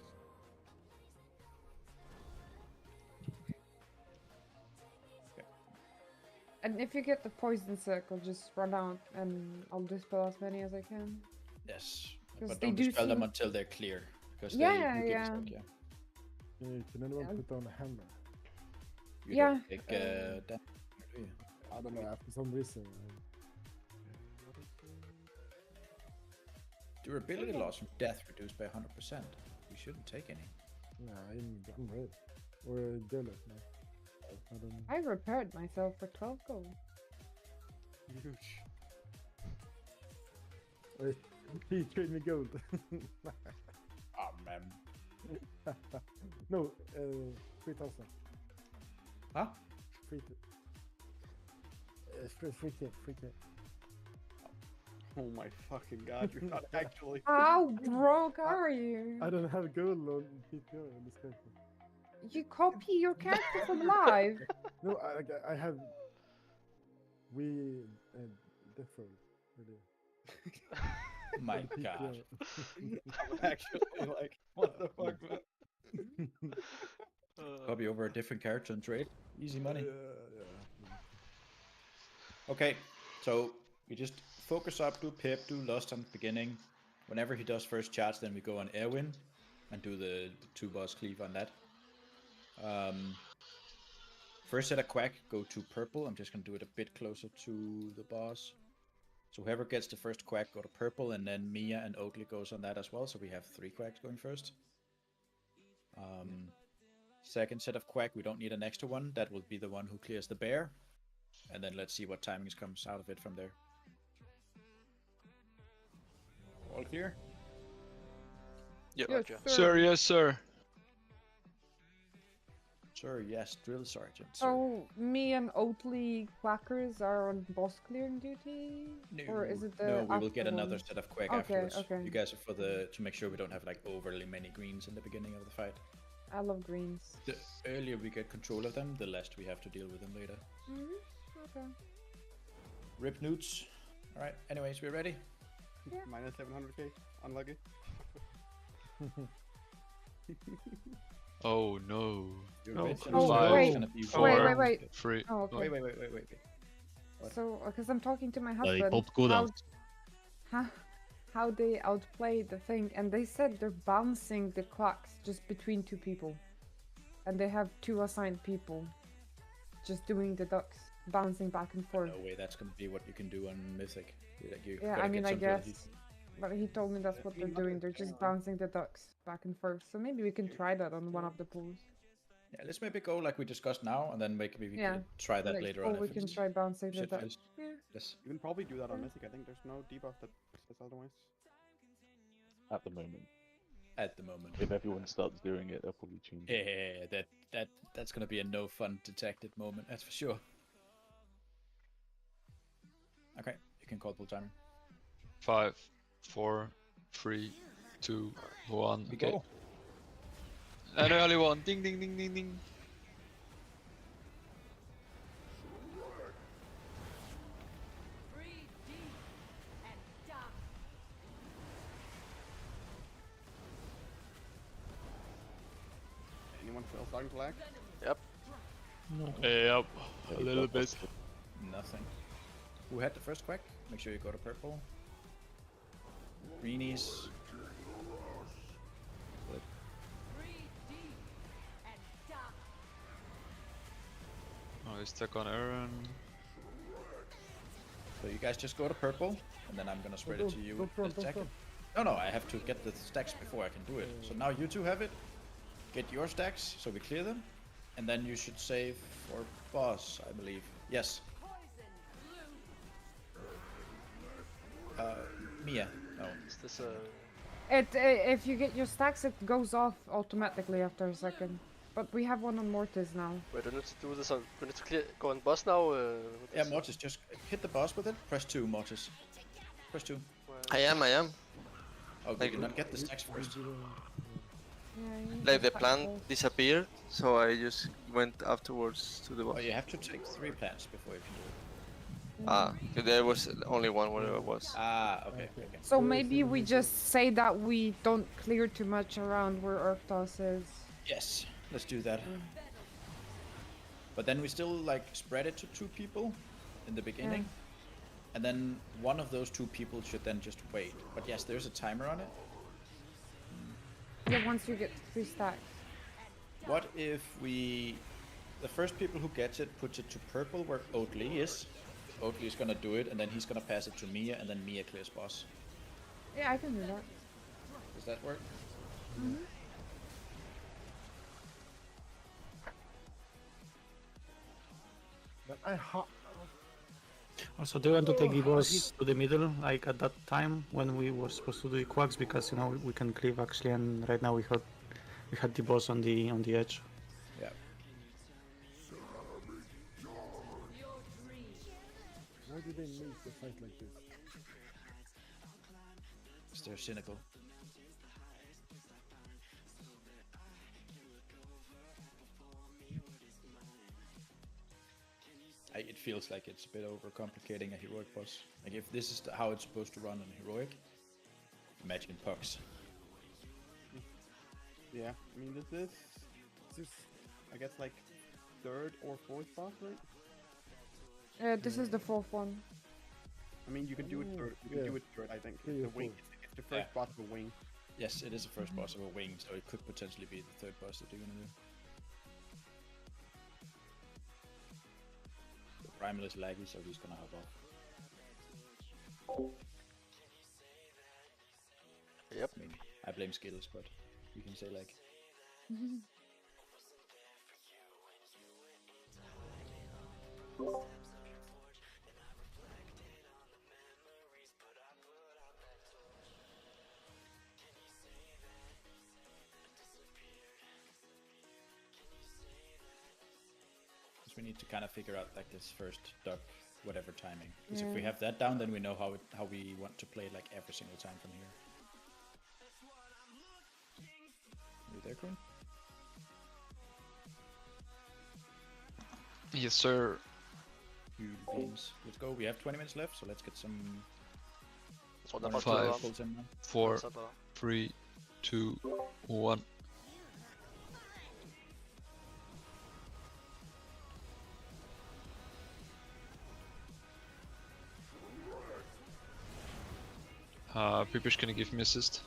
And if you get the poison circle, just run out and I'll dispel as many as I can. Yes, 'Cause but they don't do dispel them seem- until they're clear. Because Yeah, they give yeah. us, yeah. Can anyone put down a hammer? You Yeah, don't take damage, do you? I don't know, for some reason. Durability loss from death reduced by 100%. We shouldn't take any. I'm red. Or Delos, no. I don't know. I repaired myself for 12 gold. Wait, he trade me gold. Oh man. No, 3,000. Huh? 3K. Oh my fucking god, you're not actually. How broke are you? I don't have gold on PTR on this character. You copy your character from live. No, I have. We differ really. My god. I'm actually like, what the fuck, man? Copy over a different character and trade. Easy money. Yeah. Okay, so we just focus up, do Pip, do Lust on the beginning. Whenever he does first charge, then we go on Erwin and do the 2 boss cleave on that. First set of Quack, go to purple. I'm just going to do it a bit closer to the boss. So whoever gets the first Quack, go to purple, and then Mia and Oakley goes on that as well. So we have 3 Quacks going first. Second set of Quack, we don't need an extra one. That will be the one who clears the bear. And then let's see what timings comes out of it from there. All clear? Yeah, Yes, roger. Sir, yes, sir. Sir, yes, drill sergeant. Sir. So me and Oatley Quackers are on boss clearing duty, or is it the? No, we will get after another one? set of Quack Okay, afterwards. okay. You guys are for to make sure we don't have like overly many greens in the beginning of the fight. I love greens. The earlier we get control of them, the less we have to deal with them later. Okay. Rip newts. Alright, anyways, we're ready? Yeah. Minus 700k. Unlucky. Oh no. Your Oh, invention oh, style is wait. gonna be Four, wait. 3. Oh, okay. Wait. So, because I'm talking to my But it husband, popped cooldowns. how they outplayed the thing, and they said they're bouncing the quacks just between 2 people, and they have 2 assigned people, just doing the ducks, bouncing back and forth. No way, that's gonna be what you can do on Mythic. You Yeah, gotta I mean, get I some sort of guess, but he told me that's what they're doing. They're just bouncing the ducks back and forth. So maybe we can try that on one of the pools. Yeah, let's maybe go like we discussed now, and then maybe we Yeah, can try that Like, later or on. we if can it's try bouncing the shit ducks. faced. Yeah. Yes. You can probably do that on Mythic. I think there's no debuff that says otherwise. At the moment. At the moment. If everyone starts doing it, they'll probably change it. Yeah, that's gonna be a no fun detected moment, that's for sure. Okay, You can call full timer. 5, 4, 3, 2, 1. We Okay. go. An early one. Ding ding ding ding ding. Anyone feel starting to lag? Yep. Yep. A little bit. Nothing. Who had the first quack? Make sure you go to purple. Greenies. Good. Oh, he's stuck on Aaron. So you guys just go to purple, and then I'm gonna spread it to you Go, in a second. No, I have to get the stacks before I can do it. So now you two have it. Get your stacks, so we clear them. And then you should save for boss, I believe. Yes. Mia. No. Is this If you get your stacks, it goes off automatically after a second. But we have one on Mortis now. Wait, do we need to do this on? We need to clear, go on boss now. Yeah, Mortis, just hit the boss with it. Press 2, Mortis. Press 2. I am. Oh, Like- did you not get the stacks first? Yeah, you Like the stack plant both. disappeared, so I just went afterwards to the Oh, boss. you have to take 3 plants before you can do it. Ah, there was only one where it was. Ah, okay. So maybe we just say that we don't clear too much around where Arctos is. Yes, let's do that. But then we still like spread it to 2 people in the beginning. And then one of those 2 people should then just wait. But yes, there's a timer on it. Yeah, once you get 3 stacks. What if the first people who gets it puts it to purple where Oatly is? Oatly is gonna do it, and then he's gonna pass it to Mia, and then Mia clears boss. Yeah, I can do that. Does that work? But I Also, do you want to take the boss to the middle, like at that time when we were supposed to do the quacks, because you know we can cleave actually, and right now we had the boss on the edge. Yeah. Why do they make the fight like this? Because they're cynical. It feels like it's a bit overcomplicating a heroic boss. Like if this is how it's supposed to run in heroic, imagine Pucks. Yeah, I mean this is I guess like 3rd or 4th boss, right? This is the 4th one. I mean you can do it 3rd. You can do it 3rd, I think. Yeah, The wing. If the first boss of a wing. Yes, it is the first boss of a wing, so it could potentially be the 3rd boss that you're gonna do. The Primal is laggy, so he's gonna hop off. Yep. I mean, I blame skills, but you can say like. We need to kind of figure out like this first duck, whatever timing. Because if we have that down, then we know how we want to play like every single time from here. You there, Kroon? Yes, sir. You beans. Let's go. We have 20 minutes left, so let's get some. So one the or two Five. pulls in now. 4, 3, 2, 1. Peepish, can you give me assist?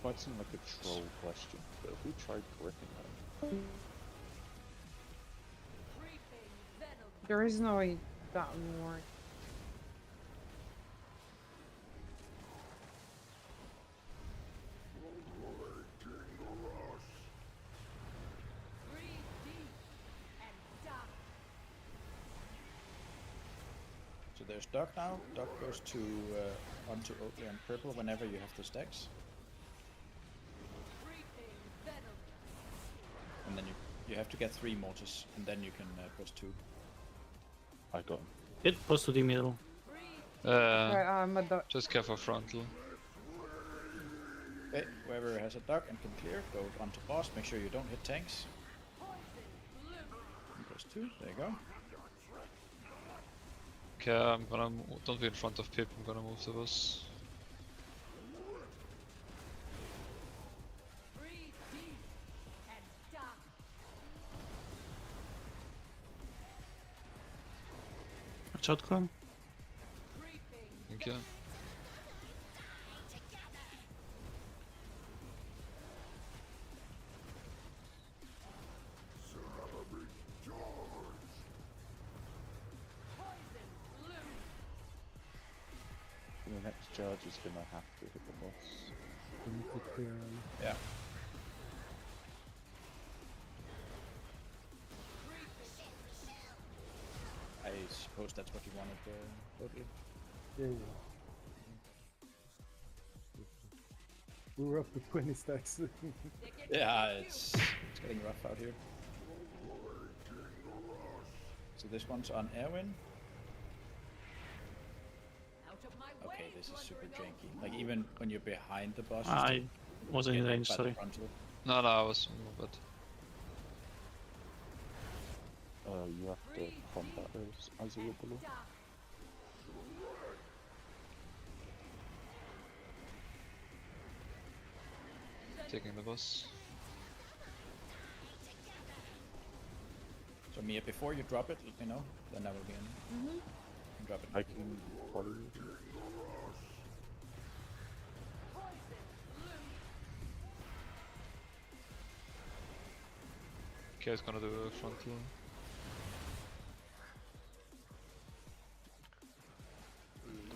Might seem like a troll question, but have we tried gripping them? There is no way that will work. So there's duck now. Duck goes to onto Oatly and purple whenever you have the stacks. And then you have to get 3 mortars, and then you can press 2. I got him. Get boss to the middle. Right, I'm a Just careful frontal. Okay, whoever has a duck and can clear, go onto boss. Make sure you don't hit tanks. +2, there you go. Okay, I'm gonna don't be in front of Pip. I'm gonna move the boss. Watch out, Chrome. Thank you. The next charge is gonna have to hit the boss. We need to clear. Yeah. I suppose that's what you wanted, totally. Yeah. We were up to 20 stacks. Yeah, it's getting rough out here. So this one's on Erwin. Okay, this is super janky. Like even when you're behind the boss, you I still wasn't get in hit range, by the sorry. frontal. No, I was but You have to combat as you're below. taking the boss. So Mia, before you drop it, let me know. Then I will be in. Drop it. I can follow you. Okay, it's gonna do a frontal.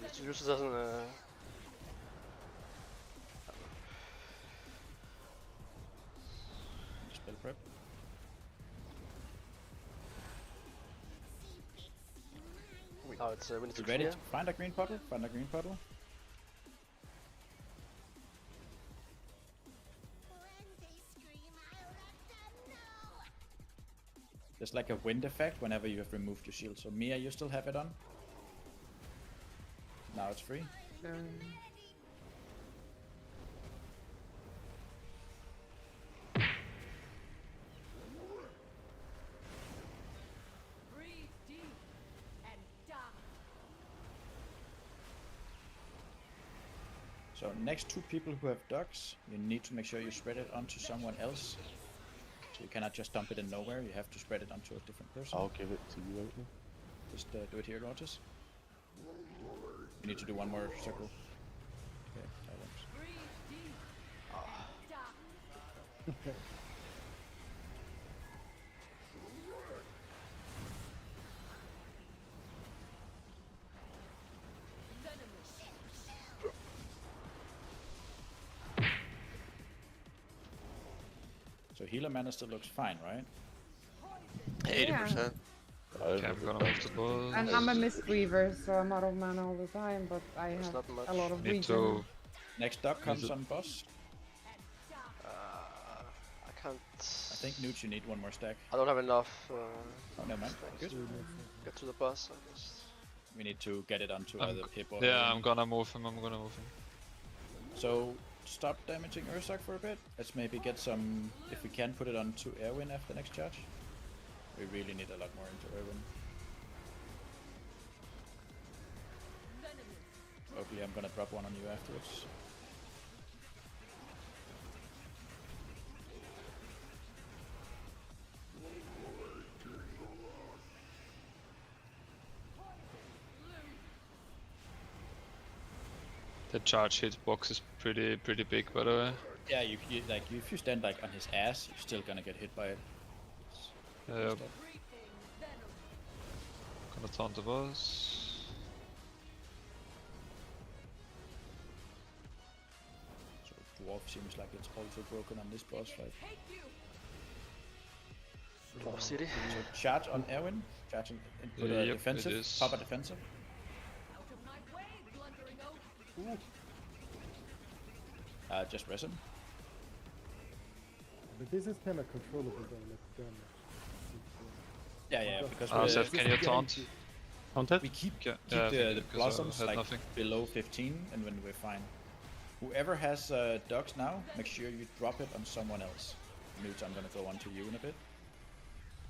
It usually doesn't. Spell prep. Oh, it's we need to You ready clear. to find a green puddle? Find a green puddle. There's like a wind effect whenever you have removed your shield. So Mia, you still have it on? Now it's free. So next two people who have ducks, you need to make sure you spread it onto someone else. So you cannot just dump it in nowhere, you have to spread it onto a different person. I'll give it to you, Oatly. Just do it here, Lotus. You need to do one more circle. Okay, So healer mana still looks fine, right? 80%. Okay, I'm gonna move the boss. And I'm a Mistweaver, so I'm out of mana all the time, but I There's have not much. a lot of Need regen. to. Next duck comes it- on boss. I can't. I think Newt, you need one more stack. I don't have enough. Oh, never mind. Good. Get to the boss, I guess. We need to get it onto I'm either go- Pip or Yeah, Erwin. I'm gonna move him. So stop damaging Ursak for a bit. Let's maybe get some, if we can, put it onto Erwin after next charge. We really need a lot more into Erwin. Hopefully I'm gonna drop one on you afterwards. The charge hitbox is pretty big, by the way. Yeah, you like if you stand like on his ass, you're still gonna get hit by it. Yep. Gonna taunt the boss. So dwarf seems like it's also broken on this boss fight. Dwarf City. So charge on Erwin, charge on put a Yep, defensive, it is. pop a defensive. Just res him. But this is kind of controllable though, like damage. Yeah, because Seth, we're, can you taunt? Haunted? We keep Okay, keep yeah, I think the because I blossoms had like nothing. below 15, and then we're fine. Whoever has ducks now, make sure you drop it on someone else. Newt, I'm gonna go on to you in a bit,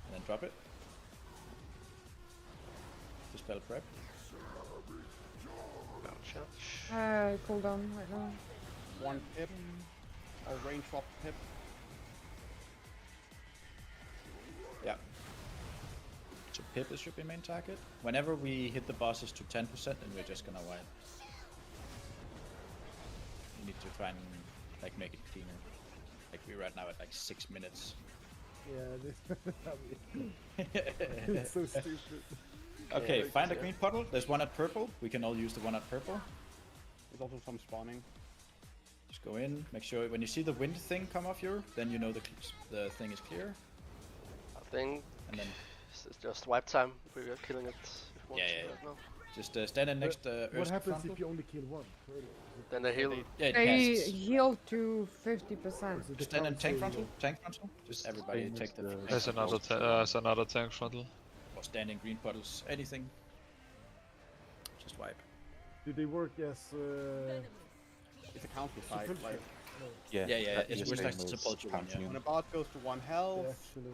and then drop it. Dispel prep. Gotcha. Cool down right now. 1 pip. I'll range swap pip. Yeah. So Pip should be main target. Whenever we hit the bosses to 10%, then we're just gonna wipe. We need to try and like make it cleaner. Like we're right now at like 6 minutes. Yeah, it's so stupid. Okay, Yeah, find a yeah. green puddle. There's one at purple. We can all use the one at purple. There's also some spawning. Just go in. Make sure when you see the wind thing come off you, then you know the thing is clear. I think And then it's just wipe time. We are killing it. If we want Yeah, to yeah, right now. just stand in next What Earth's happens frontal. if you only kill one? Then they heal. Yeah, it They casts. heal to 50%. Just stand in tank frontal. Tank frontal. Just everybody Same take as the. the- There's another tank frontal. Or stand in green puddles. Anything. Just wipe. Do they work as It's a counter fight. support? Like, Yeah, it's the worse like same to as support you one, yeah. Pantheon. when a boss goes to 1 They health, actually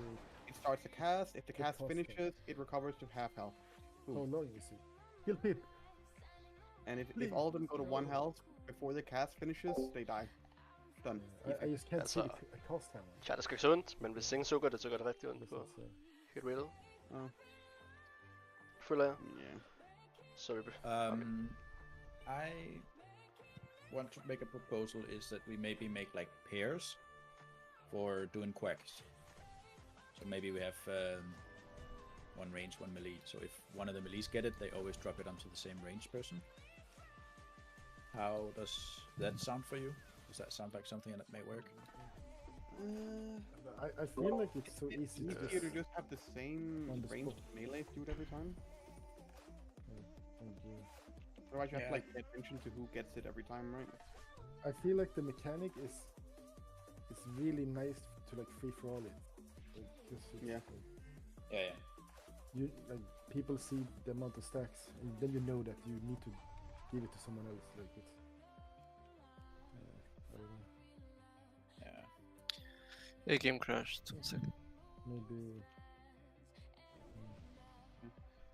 it starts a cast. If the cast cost finishes, it recovers to half health. how long is it? Kill Pip. And if all of them go to 1 health before the cast finishes, they die. Done. I just can't see Altså, the cost hammer. Chat, det skal ikke så ondt, men hvis ingen sukker det, så gør det rigtig ondt This på is, hit rated. Oh. Føler jeg. Yeah. Sorry. I want to make a proposal is that we maybe make like pairs for doing quacks. So maybe we have one range, one melee. So if one of the melees get it, they always drop it onto the same range person. How does that sound for you? Does that sound like something that may work? I feel like it's so It's easy. easier to just have the same on the ranged spot. melee do it every time. And, Otherwise, you have Yeah. to like pay attention to who gets it every time, right? I feel like the mechanic is really nice to like free for all it. Like, 'cause it's, Yeah. like, Yeah. you like people see the amount of stacks, and then you know that you need to give it to someone else. Like it's. I don't know. Yeah. Yeah, game crashed. 1 second. Maybe.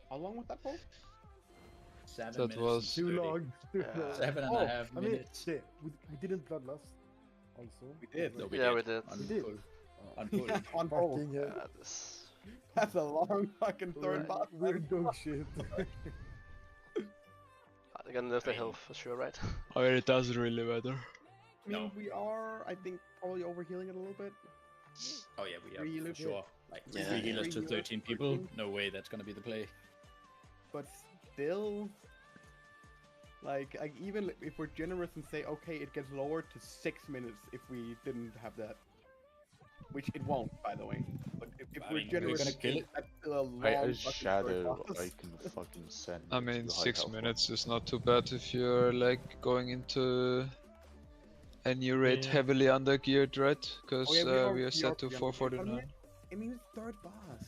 How long was that for? 7 That minutes was- Too 30. long. Too Yeah. long. 7.5 I mean, minutes. shit, we didn't bloodlust. Also. We did. No, Yeah, we did. On We did. full. Oh, On full. Yeah, on hold. fucking hell. Ja, this... That's a long fucking third boss. We're dog shit. They're gonna lift their health for sure, right? I mean, it doesn't really matter. I mean, we are, I think, probably overhealing it a little bit. Oh yeah, we are Three for healers? sure. Like Yeah. 3 healers to Three healers 13 to people. 13. No way that's gonna be the play. But still, like even if we're generous and say, okay, it gets lowered to 6 minutes if we didn't have that. Which it won't, by the way. But if I we're mean, we're generous, gonna kill it. that's still a long I fucking shadow third boss. I can fucking send. I to mean, high 6 health minutes one. is not too bad if you're like going into a new raid Yeah. heavily under geared, right? Because we are set to pretty 449. I mean, it's third boss.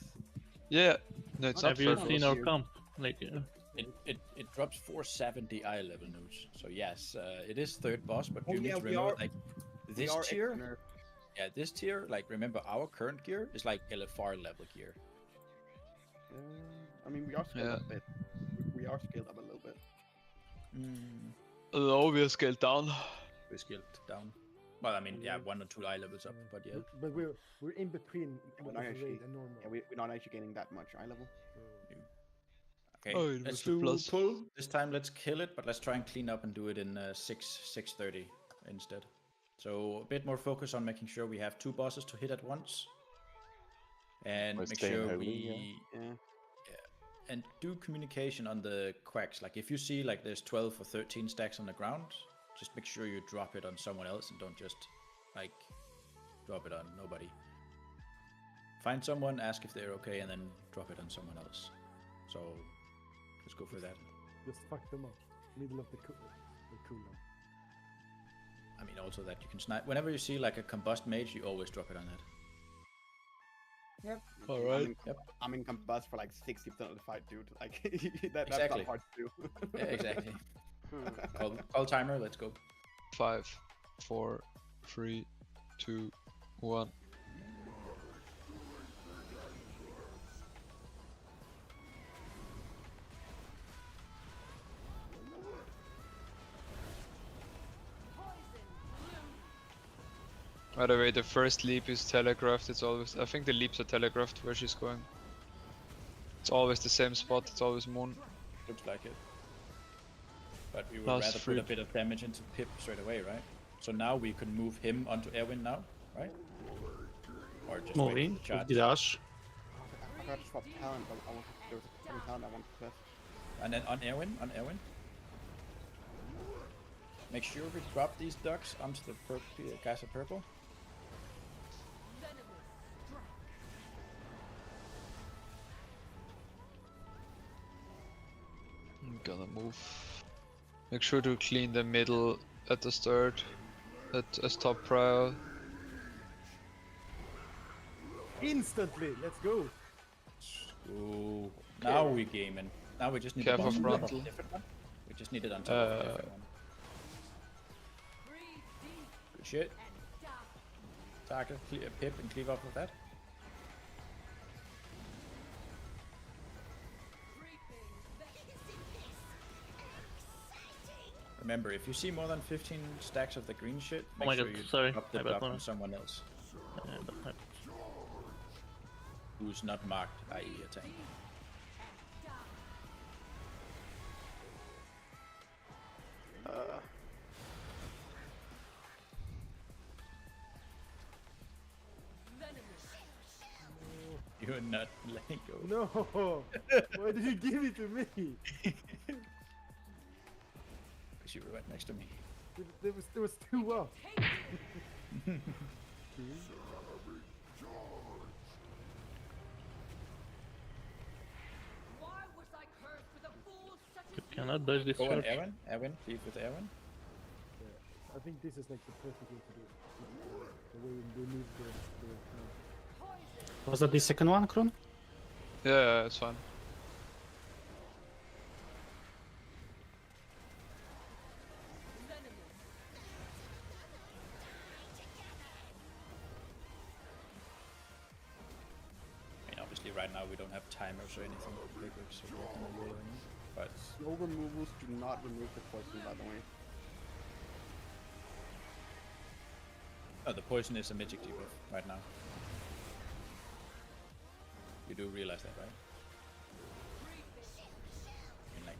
Yeah, no, it's not Have you third seen boss. our comp? Like, It drops 470 eye level news. So yes, it is third boss, but Oh, you need yeah, to we remember are- like We this are tier. extra nerfed. Yeah, this tier. Like remember our current gear is like LFR level gear. I mean, we are scaled Yeah. up a bit. We are scaled up a little bit. No, we are scaled down. We're scaled down. Well, I mean, yeah, 1 or 2 eye levels up, but yeah. But we're in between we're what not is actually- raid and normal. Yeah, we're not actually getting that much eye level. So, Okay, Oh, it let's was a do plus. pull. This time let's kill it, but let's try and clean up and do it in 6:30 instead. So a bit more focus on making sure we have 2 bosses to hit at once. And By make staying sure holy, we Yeah. and do communication on the quacks. Like if you see like there's 12 or 13 stacks on the ground, just make sure you drop it on someone else and don't just like drop it on nobody. Find someone, ask if they're okay, and then drop it on someone else. So let's go for that. just fuck them up. Middle of the cooldown. I mean also that you can snipe whenever you see like a combust mage, you always drop it on that. Yep. Alright. I'm in combust for like 60% of the fight, dude. Like that's Exactly. not hard to do. Yeah, exactly. Hmm. Call timer. Let's go. 5, 4, 3, 2, 1. By the way, the first leap is telegraphed. It's always. I think the leaps are telegraphed where she's going. It's always the same spot. It's always moon. Looks like it. But we would Last rather put a freak. bit of damage into Pip straight away, right? So now we can move him onto Erwin now, right? Or just wait Moving. for the charge. The dash. I forgot to swap talent, but there was a second talent I wanted to test. And then on Erwin. Make sure we drop these ducks onto the guys of purple. I'm gonna move. Make sure to clean the middle at the start. As top prior. Instantly, let's go. Ooh. Now we gaming. Now we just need Careful to bump frontal. a different one. We just need it on top of a different one. Good shit. Target, Pip, and cleave off of that. Remember, if you see more than 15 stacks of the green shit, Oh make my sure god, you sorry, drop the I bet duck one. on someone else But who's not marked, i.e. a tank. You're not letting go. No. Why did you give it to me? Because you were right next to me. There was 2 up. you cannot dodge this Go on, charge. Erwin, leave with Erwin. I think this is like the perfect way to do it. The way we move the Was that the second one, Kron? Yeah, it's fine. I mean, obviously right now we don't have timers or anything big, so we're gonna roll in. But Slow removals do not remove the poison, by the way. oh, the poison is a magic debuff right now. You do realize that, right? I mean, like,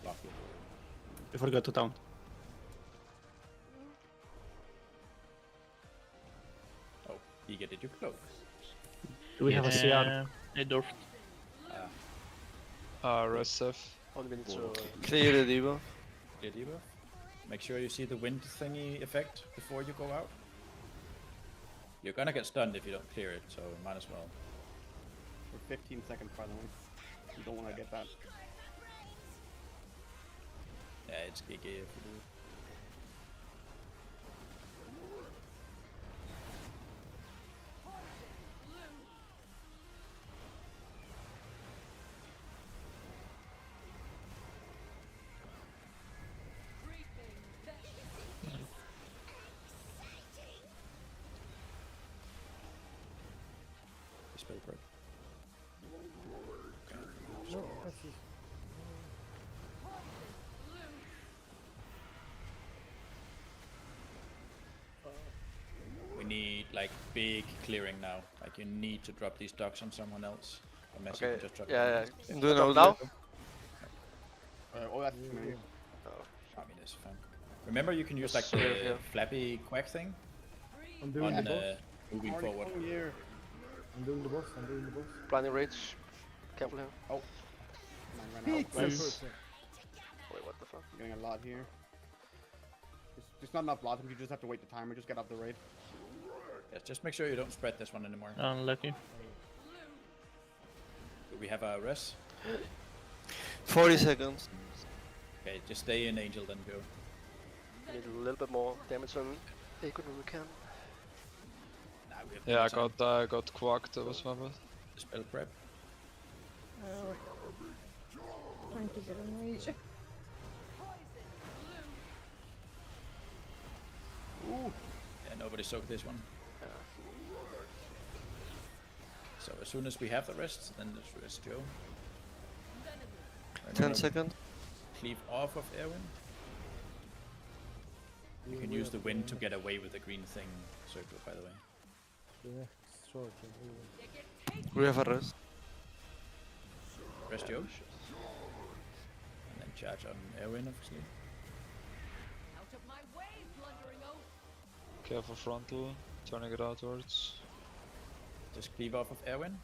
block it. I forgot to taunt. Oh, Iga, did you cloak? Do we have a CR? I dwarfed. Rest Seth. Only we need to. Clear the debuff. Clear debuff. Make sure you see the wind thingy effect before you go out. You're gonna get stunned if you don't clear it, so might as well. For 15 seconds, by the way. You don't want to get that. Yeah, it's GG if you do. Spell break. No, that's it. We need like big clearing now. Like you need to drop these ducks on someone else. Unless you Okay. can just drop Yeah, them. yeah. Do Drop an now. Oh, that's too many. I mean, it's fine. Remember, you can use like So, the yeah. flappy quack thing I'm doing on the boss. moving Already forward. coming here. I'm doing the boss. I'm doing the boss. Blinding rage. Careful here. Mine ran out. Pizza Nice. person. Wait, what the fuck? I'm getting a lot here. There's not enough blossoms, you just have to wait the timer, just get up the raid. Yes, just make sure you don't spread this one anymore. Unlucky. Do we have a res? 40 seconds. Okay, just stay in Angel then go. We need a little bit more damage on Aegon when we can. Nah, we have Yeah, I plenty of time. got quacked. That was my bad. Spell prep. Trying to get in reach. Ooh. Yeah, nobody soaked this one. So as soon as we have the rest, then let's rest Joe. 10 seconds. Cleave off of Erwin. You can use the wind to get away with the green thing circle, by the way. Yeah, short. We have a rest. Rest Joe. And then charge on Erwin, obviously. Careful frontal, turning it outwards. Just cleave off of Erwin.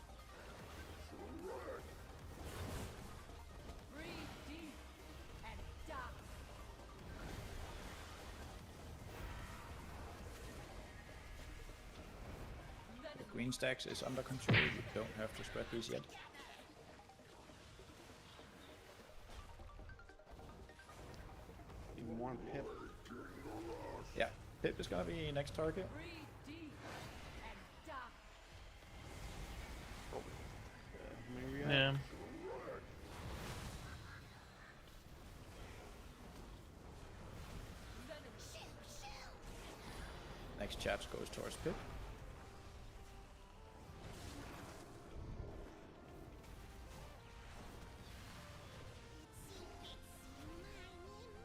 The green stacks is under control. You don't have to spread these yet. Even more on Pip. Yeah, Pip is gonna be next target. Yeah. Next charge goes towards Pip.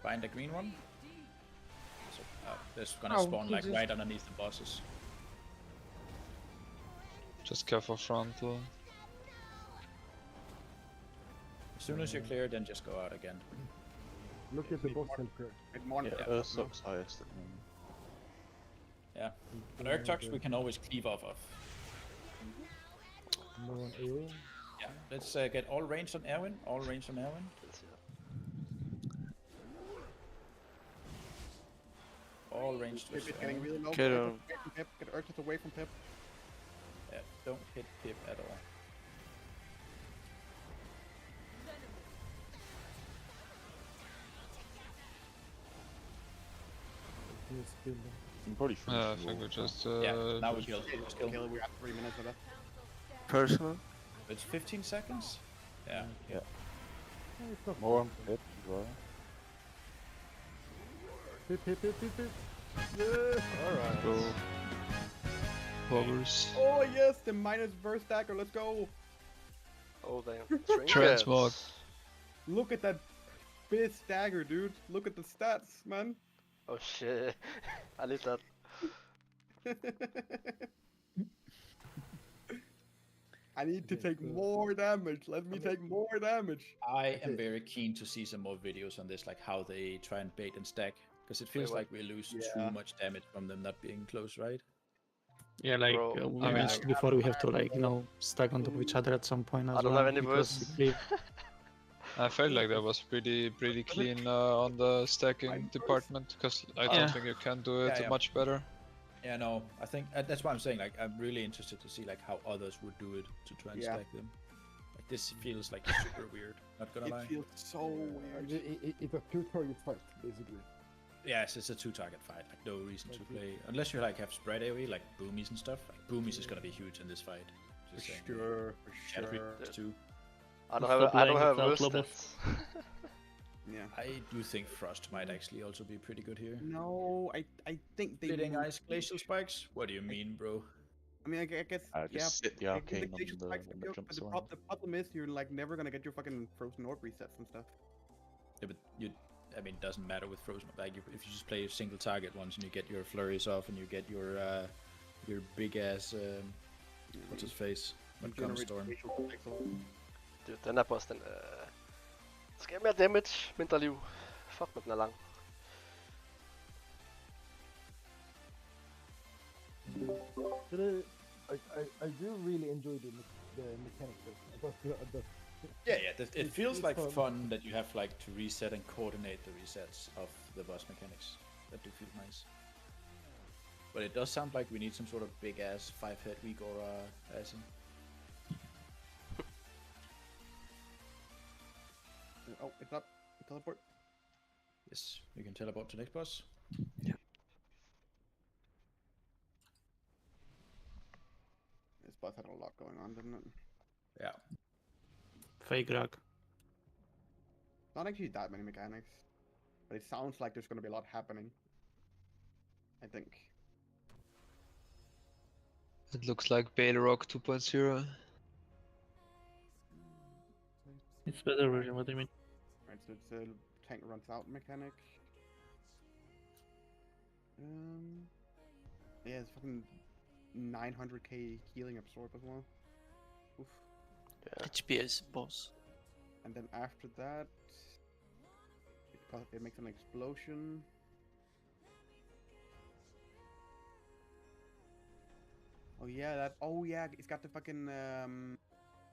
Find the green one. So, this gonna Oh, spawn he like just- right underneath the bosses. Just careful frontal. As soon as you're clear, then just go out again. Look at the boss helper. Bit more on Yeah, Pip. Ursoc's highest at the moment. Yeah. But Urktux we can always cleave off of. No one Erwin. Yeah. Let's get all range on Erwin. All range on Erwin. All range Pip to is getting Erwin. really low. Get Get him. away from Pip. Get Urtus away from Pip. Yeah, don't hit Pip at all. He's building. You can probably finish Yeah, I the think we wall. just Yeah, now we kill. Just kill. We have 3 minutes of that. Personal. It's 15 seconds. Yeah. Yeah, it's not More on bad. Pip as well. Pip. Yeah. Alright. go. Hovers. Oh yes, the minus burst dagger. Let's go. Oh damn. Transmog. Look at that biz dagger, dude. Look at the stats, man. Oh shit. I need that. I need to Okay, take cool. more damage. Let me take more damage. I am very keen to see some more videos on this, like how they try and bait and stack. Because it feels what? like we lose Yeah. too much damage from them not being close, right? Yeah, like Bro, we I mean- mentioned before, we have to like stack on top of each other at some point as I don't well. have any because words. we cleave. I felt like that was pretty clean on the stacking department, because I don't Yeah. think you can do it Yeah. much better. Yeah, no, I think that's why I'm saying, like, I'm really interested to see like how others would do it to try and Yeah. stack them. Like, this feels like super weird, not gonna lie. It feels so weird. It's a two-target fight, basically. Yes, it's a two-target fight, like no reason to play. Unless you like have spread AoE, like boomies and stuff. Like, boomies is gonna be huge in this fight. For Just saying. sure, for Shadow sure. Creep too. I don't Stop have I don't playing have without worse Lobo. stats. Yeah. I do think Frost might actually also be pretty good here. No, I think they. Fitting Ice Glacial Spikes? What do you mean, bro? I mean, I guess. Just Yeah. sit the I arcane think on glacial the spikes one are that good, jumps but around. the problem is you're like never gonna get your fucking frozen orb resets and stuff. Yeah, but I mean, it doesn't matter with Frozen. Like, if you just play a single target once and you get your flurries off and you get your big ass what's his face? Generate Storm. glacial spikes a lot. Dude, den her boss, den skal mere damage, mindre liv. Fuck, men den er lang. But I do really enjoy the mechanics. It feels it's like fun. fun that you have like to reset and coordinate the resets of the boss mechanics. That do feel nice. But it does sound like we need some sort of big ass 5-head weak aura assing. Oh, it's up. Teleport. Yes, we can teleport to next boss. boss had a lot going on, didn't it? Yeah. Fake rag. Not actually that many mechanics, but it sounds like there's gonna be a lot happening. I think. It looks like Balrog 2.0. It's better version, what do you mean? Right, so it's a tank runs out mechanic. Yeah, it's fucking 900k healing absorb as well. Oof. Yeah. HPS boss. And then after that, it makes an explosion. Oh yeah, that. Oh yeah, it's got the fucking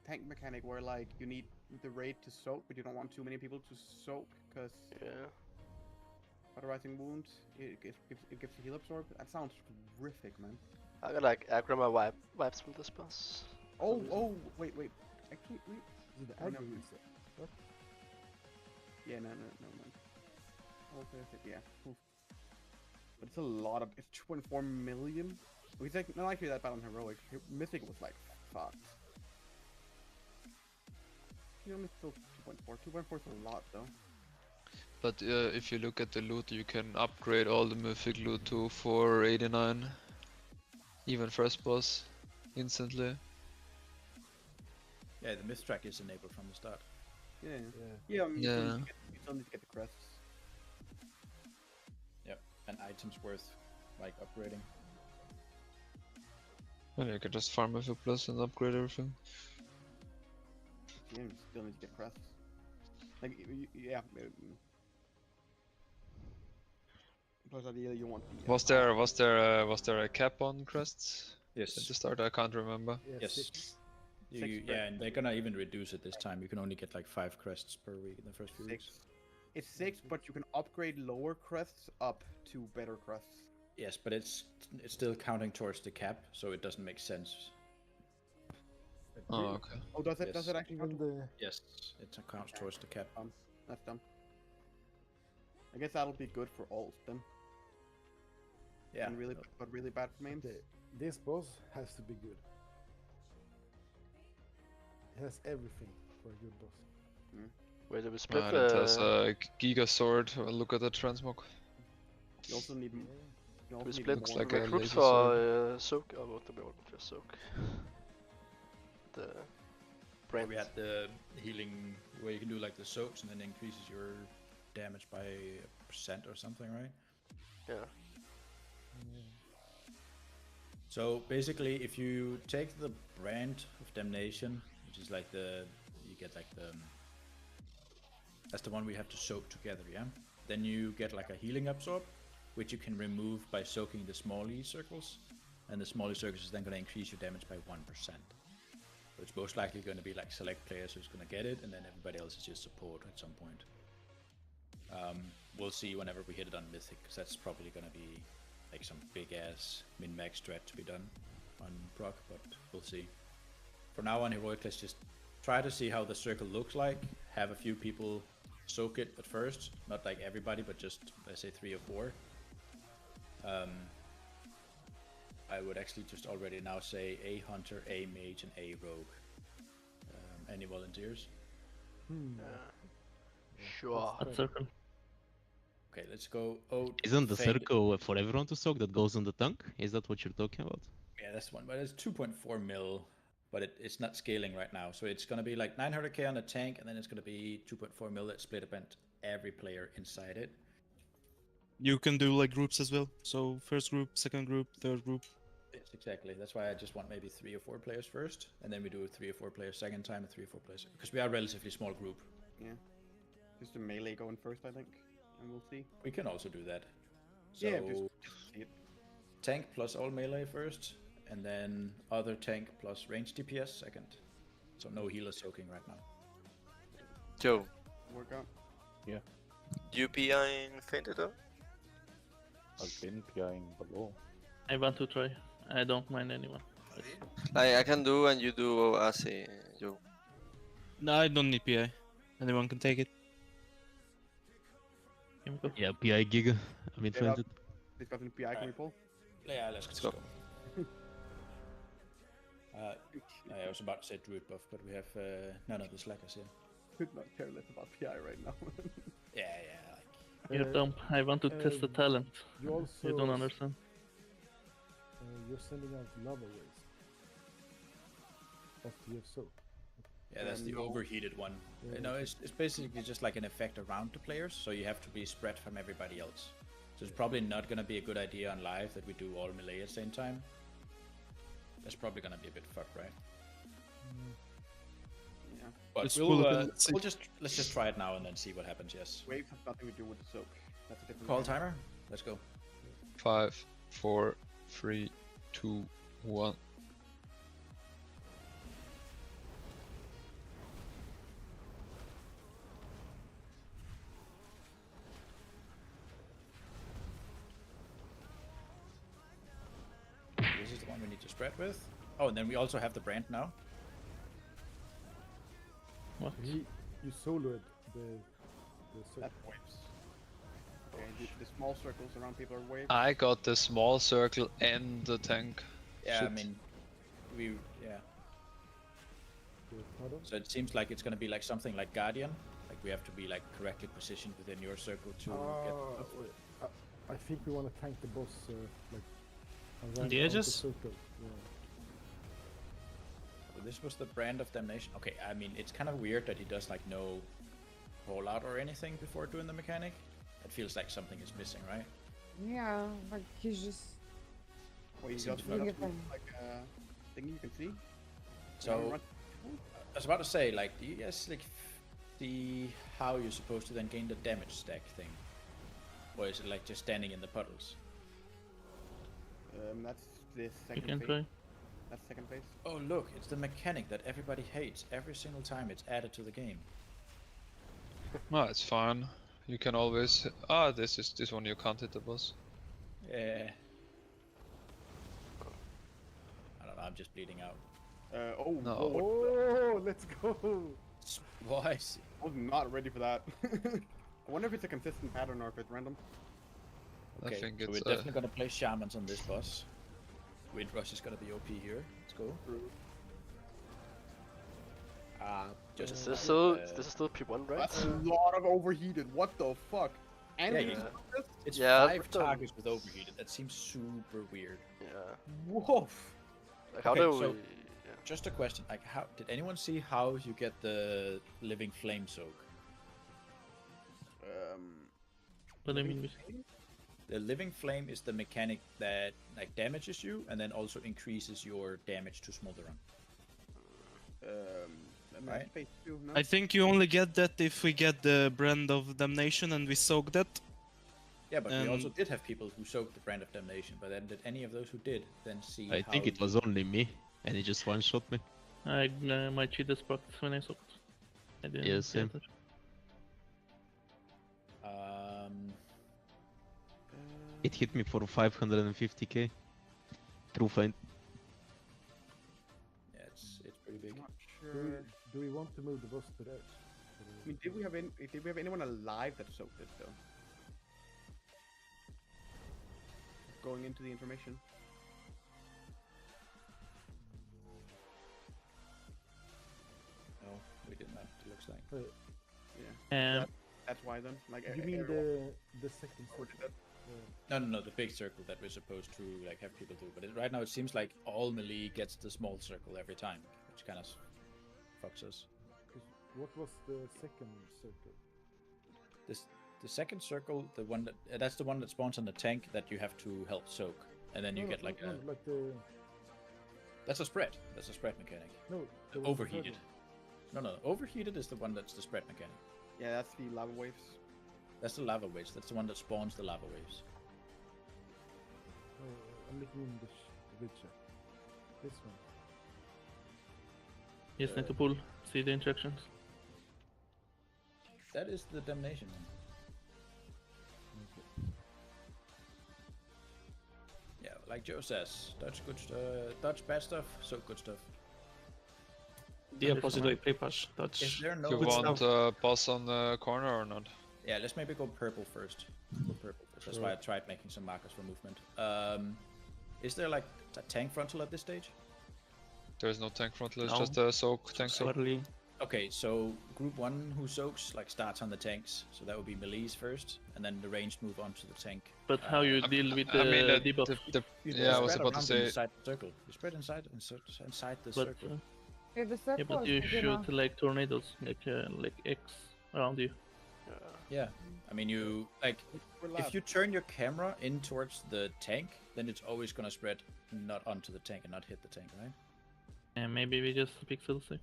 tank mechanic where like you need the raid to soak, but you don't want too many people to soak because Cauterizing wound. It gives a heal absorb. That sounds horrific, man. I got like Agrima vibes from this boss. Oh, wait. Actually, wait. Is it the Oh, no. aggro you said? What? Yeah, no, man. Oh, perfect. Yeah. Oof. But it's a lot of. It's 2.4 million. We think not actually that bad on heroic. Mythic was like fucked. You only still 2.4. 2.4 is a lot though. But if you look at the loot, you can upgrade all the mythic loot to 489. Even first boss, instantly. Yeah, the myth track is enabled from the start. Yeah. I mean, Yeah. You still need to get the crests. Yep, and items worth like upgrading. And you can just farm mythic plus and upgrade everything. Yeah, you still need to get crests. Like, yeah. Plus, ideally, you want the. Was there a cap on crests Yes. at the start? I can't remember. Yes. Six. Yeah, and they're gonna even reduce it this time. You can only get like 5 crests per week in the first few weeks. It's 6, but you can upgrade lower crests up to better crests. Yes, but it's still counting towards the cap, so it doesn't make sense. Oh, okay. Oh, does it? Yes. Does it actually? Even the Yes, it counts towards the cap. That's dumb. I guess that'll be good for alts then. Yeah. And really, but really bad for mains. this boss has to be good. It has everything for a good boss. Wait, did we split And it has a Giga Sword. Look at the transmog. You also need. You we also need split Looks more. like a recruits laser for soak? Oh, what the just soak. The brand. We had the healing where you can do like the soaks and then increases your damage by 1% or something, right? Yeah. So basically, if you take the brand of damnation, which is like you get like that's the one we have to soak together, yeah? Then you get like a healing absorb, which you can remove by soaking the small E circles, and the small E circles is then going to increase your damage by 1%. So it's most likely going to be like select players who's going to get it, and then everybody else is just support at some point. We'll see whenever we hit it on Mythic, because that's probably going to be like some big ass min-max strat to be done on proc, but we'll see. For now on Heroic, let's just try to see how the circle looks like, have a few people soak it at first, not like everybody, but just let's say 3 or 4. I would actually just already now say a hunter, a mage, and a rogue. Any volunteers? Sure. At circle. Okay, let's go. Oh, Isn't the Fade- circle for everyone to soak that goes on the tank? Is that what you're talking about? Yeah, that's one, but it's 2.4 mil, but it's not scaling right now. So it's gonna be like 900k on the tank, and then it's gonna be 2.4 mil that's split up into every player inside it. You can do like groups as well. So first group, second group, third group. Yes, exactly. That's why I just want maybe 3 or 4 players first, and then we do 3 or 4 players second time, and 3 or 4 players, because we are a relatively small group. Yeah. Just a melee going first, I think, and we'll see. We can also do that. So Yeah, just see it. tank plus all melee first, and then other tank plus range DPS second. So no healer soaking right now. Joe, Work out. you PI in Fainted though? I've been PIing below. I want to try. I don't mind anyone. Like I can do and you do AC, Joe. No, I don't need PI. Anyone can take it. Kimiko. Yeah, PI Giga. I mean, Yeah, Fainted. Discussing PI, can we pull? Yeah, let's go. go. I was about to say druid buff, but we have none of the slackers here. Could not care less about PI right now. Yeah. You're dumb. I want to test the talent. You also You don't understand. You're sending out lava waves after you have soap. Yeah, that's the overheated one. Yeah, No, it's basically just like an effect around the players, so you have to be spread from everybody else. So it's probably not going to be a good idea on live that we do all melee at the same time. That's probably going to be a bit fucked, right? Yeah. But Let's let's just try it now and then see what happens. Yes. Waves have nothing to do with the soak. That's a different Call game. timer. Let's go. 5, 4, 3, 2, 1. This is the one we need to spread with. Oh, and then we also have the brand now. What? You soloed the soap. That's waves. Okay, the small circles around people are waves. I got the small circle and the tank. Yeah, Shit. I mean, yeah. Pardon? So it seems like it's gonna be like something like Guardian. Like we have to be like correctly positioned within your circle to get. Wait, I think we want to tank the boss like around the edges? circle. Yeah. Well, this was the brand of damnation. Okay, I mean it's kind of weird that he does like no rollout or anything before doing the mechanic. It feels like something is missing, right? Yeah, like he's just. Well, you Seems got to be like thing you can see. So I was about to say, like, do you guys like see how you're supposed to then gain the damage stack thing, or is it like just standing in the puddles? That's the You second can phase. try. That's second phase. Oh look, it's the mechanic that everybody hates every single time it's added to the game. No, it's fine. You can always. This one you can't hit the boss. Yeah. I don't know. I'm just bleeding out. No. Oh, let's go! Why? I was not ready for that. I wonder if it's a consistent pattern or if it's random. Okay, I think so it's. we're definitely gonna play shamans on this boss. Windrush is gonna be OP here. Let's go. Just Is this still P1, right? That's a lot of overheated. What the fuck? And Yeah, we yeah. just did this? it's Yeah, 5 but the- targets with overheated. That seems super weird. Yeah. Woof. Like, how Okay, do so- we? Yeah. Just a question, like how did anyone see how you get the living flame soak? But I mean, The living flame is the mechanic that like damages you and then also increases your damage to Smolderon. Right. Phase 2, no? I think you only get that if we get the brand of damnation and we soak that. Yeah, but we also Um, did have people who soaked the brand of damnation, but then did any of those who did then see I think it was only me, and he just one-shot me. my cheat is procced when I soaked. I didn't Yeah, get same. that. It hit me for 550k. True find. Yeah, it's pretty big. Not sure. Do we want to move the boss to the edge? I mean, did we have anyone alive that soaked it though? Going into the information. No, we did not, it looks like. Yeah. That's why then. Like, You mean everyone- the second or did circle? that- No, the big circle that we're supposed to like have people do. But right now it seems like all melee gets the small circle every time, which kind of fucks us. What was the second circle? The second circle, the one that's the one that spawns on the tank that you have to help soak, and then you get like a. like the That's a spread. That's a spread mechanic. no there was the third Overheated. one. No, overheated is the one that's the spread mechanic. Yeah, that's the lava waves. That's the lava waves. That's the one that spawns the lava waves. I'm looking in the picture. This one. Yes, need to pull. See the instructions. That is the damnation one. Yeah, like Joe says, dodge good, dodge bad stuff, soak good stuff. The opposite way, play push. Is Touch. there no? You want a boss on the corner or not? Yeah, let's maybe go purple first. Go purple first. That's why I tried making some markers for movement. Is there like a tank frontal at this stage? There's no tank frontal, it's No. just a soak, tank So soak. early. Okay, so group 1 who soaks like starts on the tanks, so that would be melees first, and then the ranged move on to the tank. But how you deal with the I mean, debuff? You yeah, I was spread about to around say. inside the circle. You spread inside the But circle. Yeah, the circle yeah, but is you big enough. shoot like tornadoes, like X around you. Yeah, I mean you like if you turn your camera in towards the tank, then it's always gonna spread not onto the tank and not hit the tank, right? And maybe we just pixel sick.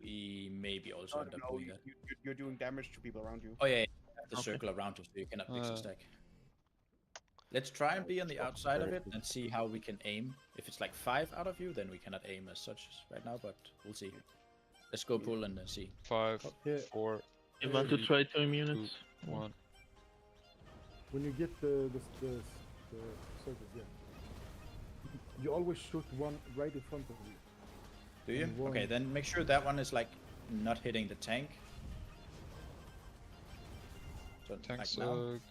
We maybe also end up No, doing that. you're doing damage to people around you. Oh yeah, you have the Okay. circle around you, so you cannot pixel Uh. stack. Let's try and be on the outside of it and see how we can aim. If it's like 5 out of you, then we cannot aim as such right now, but we'll see. Let's go pull and then see. 5, Yeah. 4, You want to 3, try to immune it? 2, 1. When you get the circle, yeah. You always shoot one right in front of you. Do you? And one- Okay, then make sure that one is like not hitting the tank. So Tank like now, soak.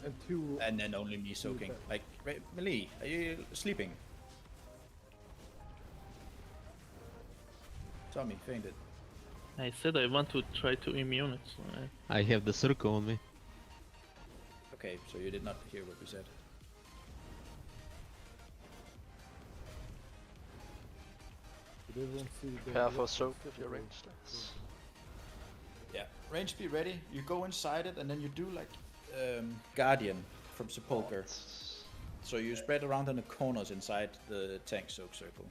And two. and then only me soaking. Like Melee, are you sleeping? Tommy fainted. I said I want to try to immune it. So I have the circle on me. Okay, so you did not hear what we said. They don't see the Prepare for rest soak of if you're the- ranged. Nice. Yeah, range be ready. You go inside it and then you do like Guardian from Sepulcher. So you spread around in the corners inside the tank soak circle.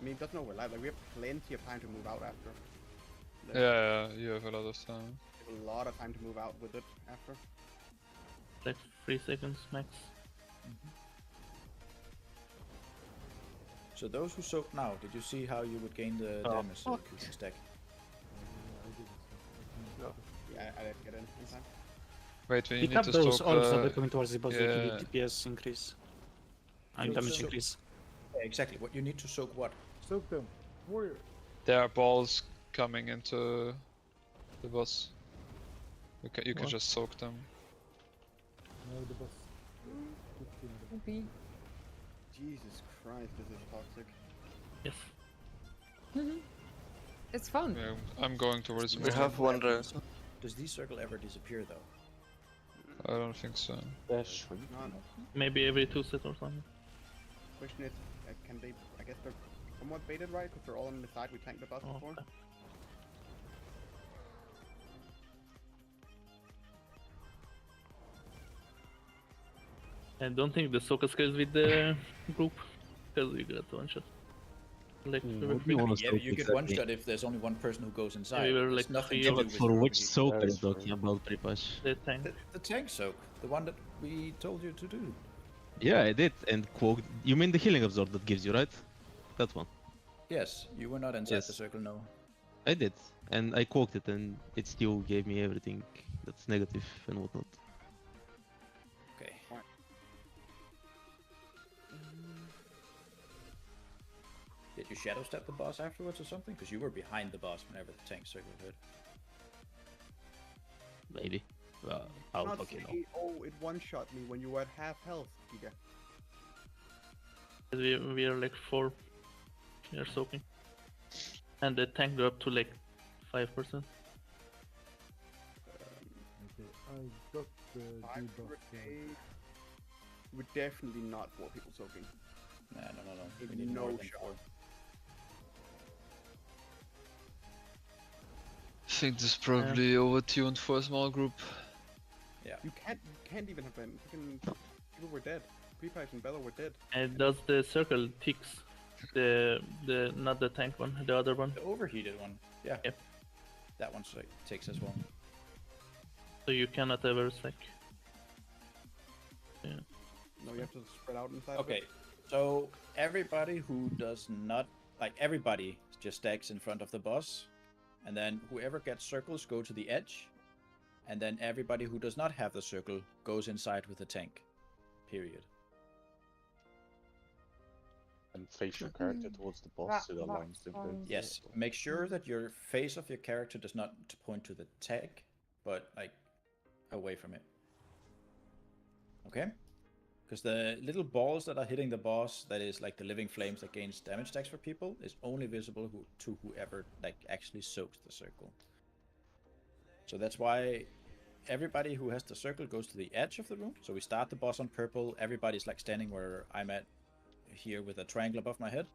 I mean, it doesn't overlap. Like we have plenty of time to move out after. Like, Yeah, you have a lot of time. we have a lot of time to move out with it after. like 3 seconds max. So those who soak now, did you see how you would gain the damage execution stack? Yeah, I didn't get in time. Wait, we Pick need up to those stop. also, they're coming towards the boss, they yeah. give you DPS increase. And So- damage so- increase. Yeah, exactly. What you need to soak what? Soak them. Warrior. There are balls coming into the boss. You can What? just soak them. No, the boss. 15 of them. Maybe. Jesus Christ, this is toxic. Yes. It's fun. Yeah, I'm going towards We more. have one there. Does this circle ever disappear though? I don't think so. They're shrinking. No, Maybe every 2 sets or something. question is, can they? I guess they're somewhat baited, right? Because they're all on the side. We tanked the boss Oh, before. okay. I don't think the Soka scales with the group because we got one shot. Like we were What do you want to Yeah, soak you get one exactly? shot if there's only one person who goes inside. we were There's like nothing three to of do us. with For which Ruby. soak are you That's talking right. about, pretty much? the tank. The tank soak, the one that we told you to do. Yeah, I did. And quote. You mean the healing absorb that gives you, right? That one. Yes, you were not inside Yes. the circle, no. I did. And I quoked it, and it still gave me everything that's negative and whatnot. Okay. Did you shadow step the boss afterwards or something? Because you were behind the boss whenever the tank circle hit. Maybe. I'll Not fucking know. say, oh, it one-shot me when you were at half health, Giga. We are like 4. We are soaking. And the tank dropped to like 5%. Okay, I got the Five debuff. brigade. We're definitely not 4 people soaking. No. It's We need no more than shot. 4. I think this is probably overtuned for a small group. You can't even have been. Fucking people were dead. Prepipes and Bella were dead. And does the circle ticks? The not the tank one, the other one. The overheated one. Yeah. Yep. That one takes as well. So you cannot ever sack. Yeah. No, you have to spread out inside. Okay, so everybody who does not, like everybody just stacks in front of the boss, and then whoever gets circles go to the edge, and then everybody who does not have the circle goes inside with the tank. Period. And face your character towards the boss so the lines don't go. Yes, make sure that your face of your character does not point to the tank, but like away from it. Okay? Because the little balls that are hitting the boss, that is like the living flames that gains damage stacks for people, is only visible to whoever like actually soaks the circle. So that's why everybody who has the circle goes to the edge of the room. So we start the boss on purple. Everybody's like standing where I'm at here with a triangle above my head.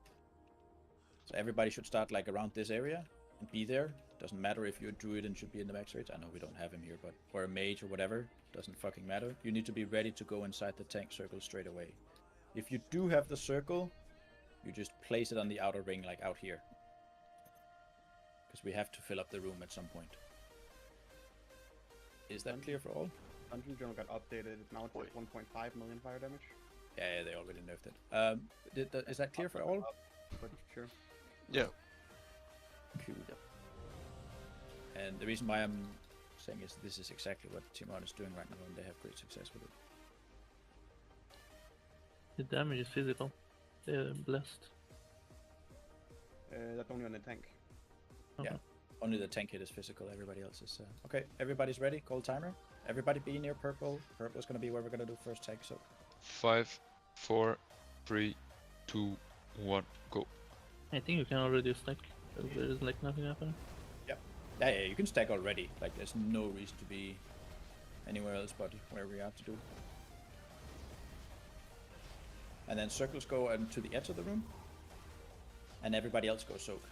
So everybody should start like around this area and be there. Doesn't matter if you're a druid and should be in the max rate. I know we don't have him here, but or a mage or whatever. Doesn't fucking matter. You need to be ready to go inside the tank circle straight away. If you do have the circle, you just place it on the outer ring, like out here. Because we have to fill up the room at some point. Is that clear for all? Dungeon Journal got updated. Now it's like 1.5 million fire damage. Yeah, they already nerfed it. Is that clear for all? But sure. Yeah. Cool. And the reason why I'm saying is this is exactly what Team One is doing right now, and they have great success with it. The damage is physical. They're blessed. That's only on the tank. Yeah, only the tank hit is physical. Everybody else is okay. Everybody's ready. Call timer. Everybody be near purple. Purple is gonna be where we're gonna do first tank soak. 5, 4, 3, 2, 1, go. I think you can already stack. There is like nothing happening. Yeah, you can stack already. Like, there's no reason to be anywhere else but where we have to do. And then circles go to the edge of the room, and everybody else goes soak.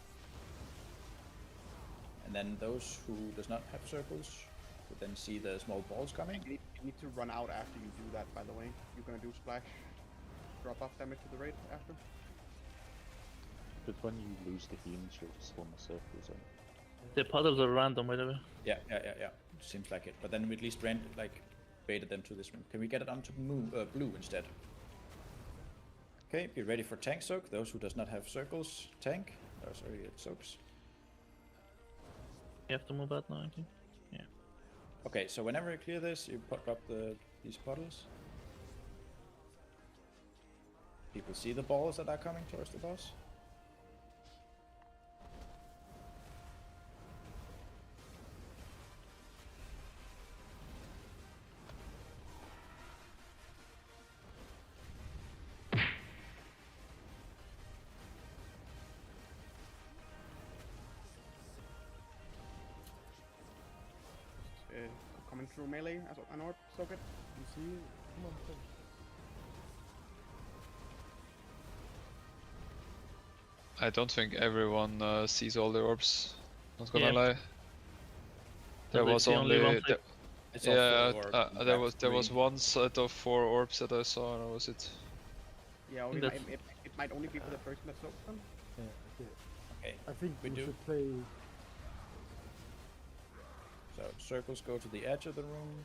And then those who does not have circles would then see the small balls coming. You need to run out after you do that, by the way. You're gonna do splash, drop off damage to the raid after. But when you lose the healing, you'll just spawn the circles in. The puddles are random, by the way. Yeah. Seems like it. But then we at least baited them to this room. Can we get it onto blue instead? Okay, be ready for tank soak. Those who does not have circles, tank. Oh, sorry, it soaks. You have to move out now, I think. Yeah. Okay, so whenever you clear this, you pop up these puddles. People see the balls that are coming towards the boss. Coming through melee as an orb, soak it. You see? Come on, come. I don't think everyone sees all the orbs. Not gonna Yeah. lie. There they was see only only one side. It's all yeah. four orbs. There was one set of 4 orbs that I saw, and that was it. Yeah, only That's- it might only be for the person that soaks them. Yeah, okay. Okay, I think We we do. should play. so circles go to the edge of the room.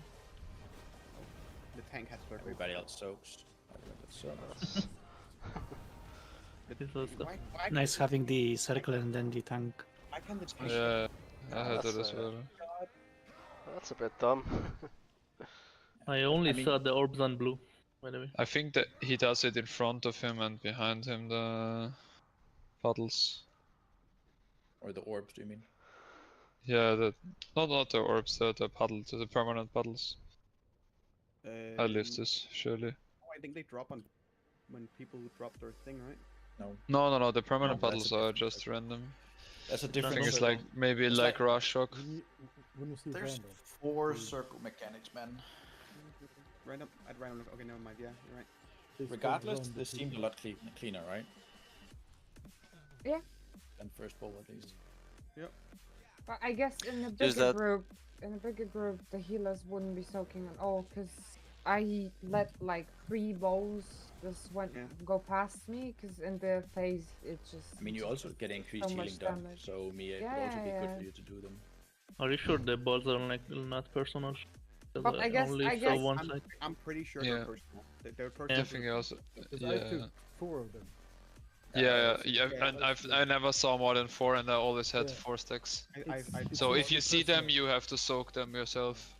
The tank has circles. Everybody else soaks. Everybody else soaks. This was the- Why Nice having the circle and then the tank. Why can the tank? Yeah, I had that's, that as well. That's a bit dumb. I only I mean- saw the orbs on blue, by the way. I think that he does it in front of him and behind him, the puddles. Or the orbs, do you mean? Yeah, not the orbs, the puddles, the permanent puddles. I lived this, surely. I think they drop on when people drop their thing, right? No. No, the permanent No, that's puddles a are different just circle. random. That's a I different think it's circle. like maybe It's like like- Rush Shock. When you see There's random. 4 circle mechanics, man. Random at random. Okay, never mind. Yeah, you're right. they spawn Regardless, around the this seemed a people. lot cleaner, right? Yeah. Than first ball, at least. But I guess in a There's bigger that- group, the healers wouldn't be soaking at all, because I let like 3 balls just go past me, because in the phase it just. I mean, you also get increased so much healing done, damage. so it would Yeah, also be yeah, good yeah. for you to do them. Are you sure the balls are like not personal? 'Cause But I guess- only I saw guess one side. I'm pretty sure Yeah. they're personal. They're I personal. think also, Because I yeah. took 4 of them. Yeah, yeah, and I never saw more than 4, and I always had Yeah. 4 stacks. I So It's if you not see them, personal. you have to soak them yourself.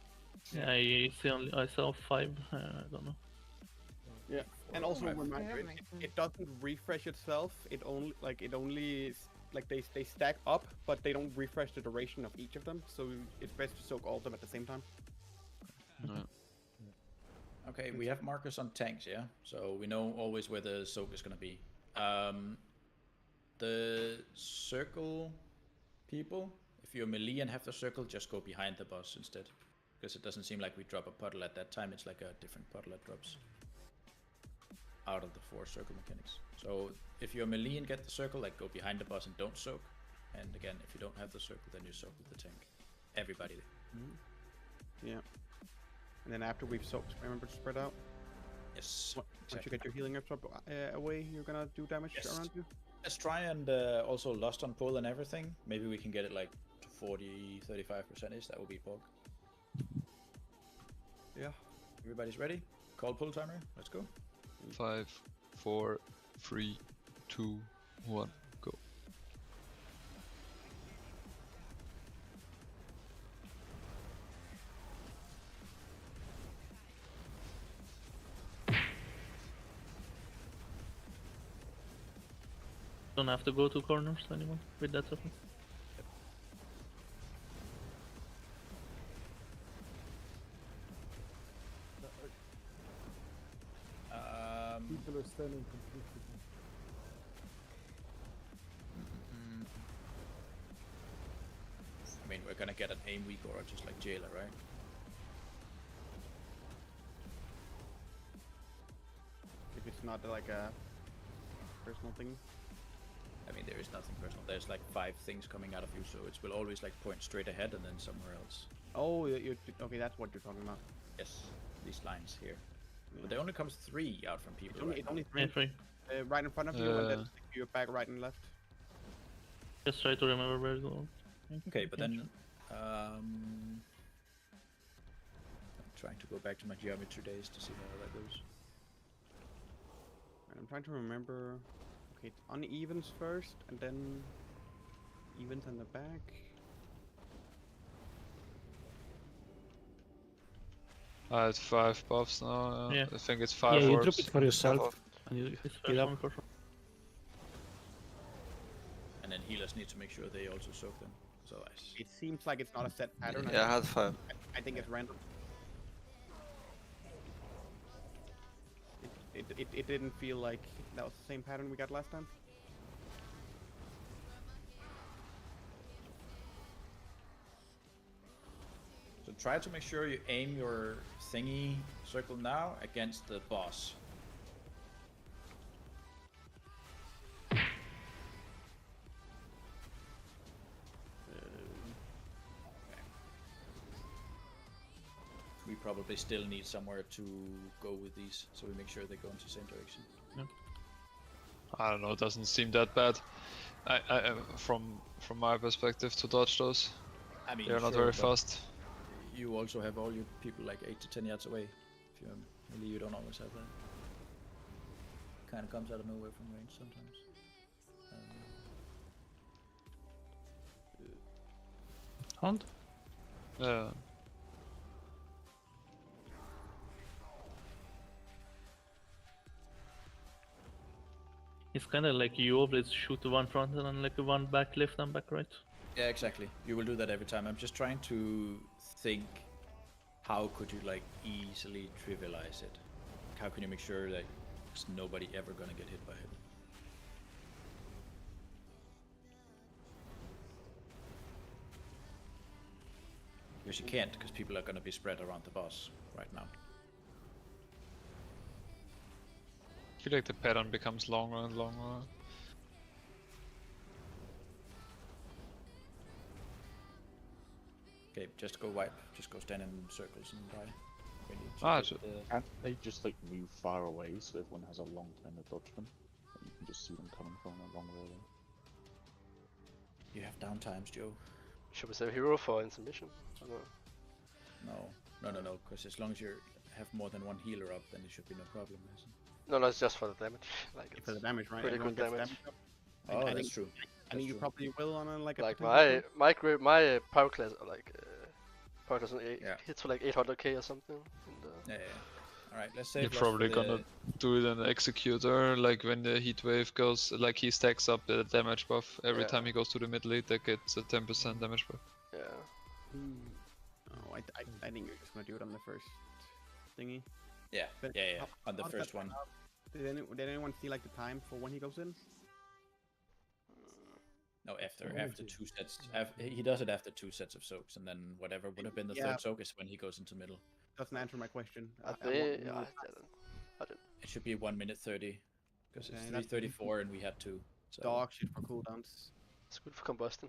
Yeah, I saw 5. I don't know. Yeah, and also Right. remember, Yeah, that it, makes sense. it doesn't refresh itself. It only they stack up, but they don't refresh the duration of each of them. So it's best to soak all of them at the same time. No. Okay, we have markers on tanks, yeah? So we know always where the soak is gonna be. The circle people, if you're melee and have the circle, just go behind the boss instead. Because it doesn't seem like we drop a puddle at that time, it's like a different puddle that drops out of the 4 circle mechanics. So if you're melee and get the circle, like go behind the boss and don't soak. And again, if you don't have the circle, then you soak with the tank. Everybody. Yeah. And then after we've soaked, remember to spread out? Yes. Once you get your healing up away, you're gonna do damage around you? Let's try and also lost on pull and everything. Maybe we can get it like to 40-35%ish. That would be Pog. Yeah. Everybody's ready? Call pull timer. Let's go. 5, 4, 3, 2, 1, go. Don't have to go to corners anymore with that weapon. People are standing completely. I mean, we're gonna get an aim weak aura just like Jailer, right? If it's not like a personal thing. I mean, there is nothing personal. There's like 5 things coming out of you, so it will always like point straight ahead and then somewhere else. Oh, okay, that's what you're talking about. Yes, these lines here. But there only comes 3 out from people. It's only Yeah, 3. right in front of you, and then you're back right and left. Just try to remember where to go. Okay, but then I'm trying to go back to my geometry days to see how that goes. And I'm trying to remember. Okay, it's unevens first, and then evens in the back. I had 5 buffs now. Yeah. I think it's 5 Yeah, you orbs. drop it for yourself. And you heal up. And then healers need to make sure they also soak them. So it seems like it's not a set pattern. Yeah, I had 5. I think it's random. It didn't feel like that was the same pattern we got last time. So try to make sure you aim your thingy circle now against the boss. We probably still need somewhere to go with these, so we make sure they go into the same direction. Yeah. I don't know, it doesn't seem that bad. From my perspective, to dodge those. I mean, they're not sure, very but fast. You also have all your people like 8 to 10 yards away. If you're melee, you don't always have that. Kind of comes out of nowhere from range sometimes. Hunt? Yeah. It's kind of like you always shoot one front and then like one back left and back right. Yeah, exactly. You will do that every time. I'm just trying to think, how could you like easily trivialize it? How can you make sure that there's nobody ever gonna get hit by it? Because you can't, because people are gonna be spread around the boss right now. I feel like the pattern becomes longer and longer. Okay, just go wipe. Just go stand in circles and die. Can't they just like move far away so everyone has a long time to dodge them? You can just see them coming from a long way away. You have downtimes, Joe. Should we save hero for intermission? No, because as long as you have more than one healer up, then it should be no problem, isn't it? No, it's just for the damage. Like it's for the damage, right? Pretty Everyone good gets damage. up. Oh, I that's think, true. I think you probably will on a, like a like potential my power class power class Yeah. hits for like 800k or something. Yeah. Alright, let's save You're lots probably for the... gonna do it in the Executor, like when the heat wave goes, like he stacks up the damage buff. Every time he goes to the mid lane, that gets a 10% damage buff. Yeah. Oh, I think you're just gonna do it on the first thingy. Yeah, But yeah, how- on the how does first that one. work out? Did anyone see like the time for when he goes in? No, after Oh, after okay. 2 sets. He does it after 2 sets of soaks, and then whatever would have been the Yeah. third soak is when he goes into middle. Doesn't answer my question. I want think to know I the time. didn't. I didn't. It should be 1 minute 30, because it's Okay, that's 3:34 and we had 2. So Dog shit for cooldowns. It's good for combustion.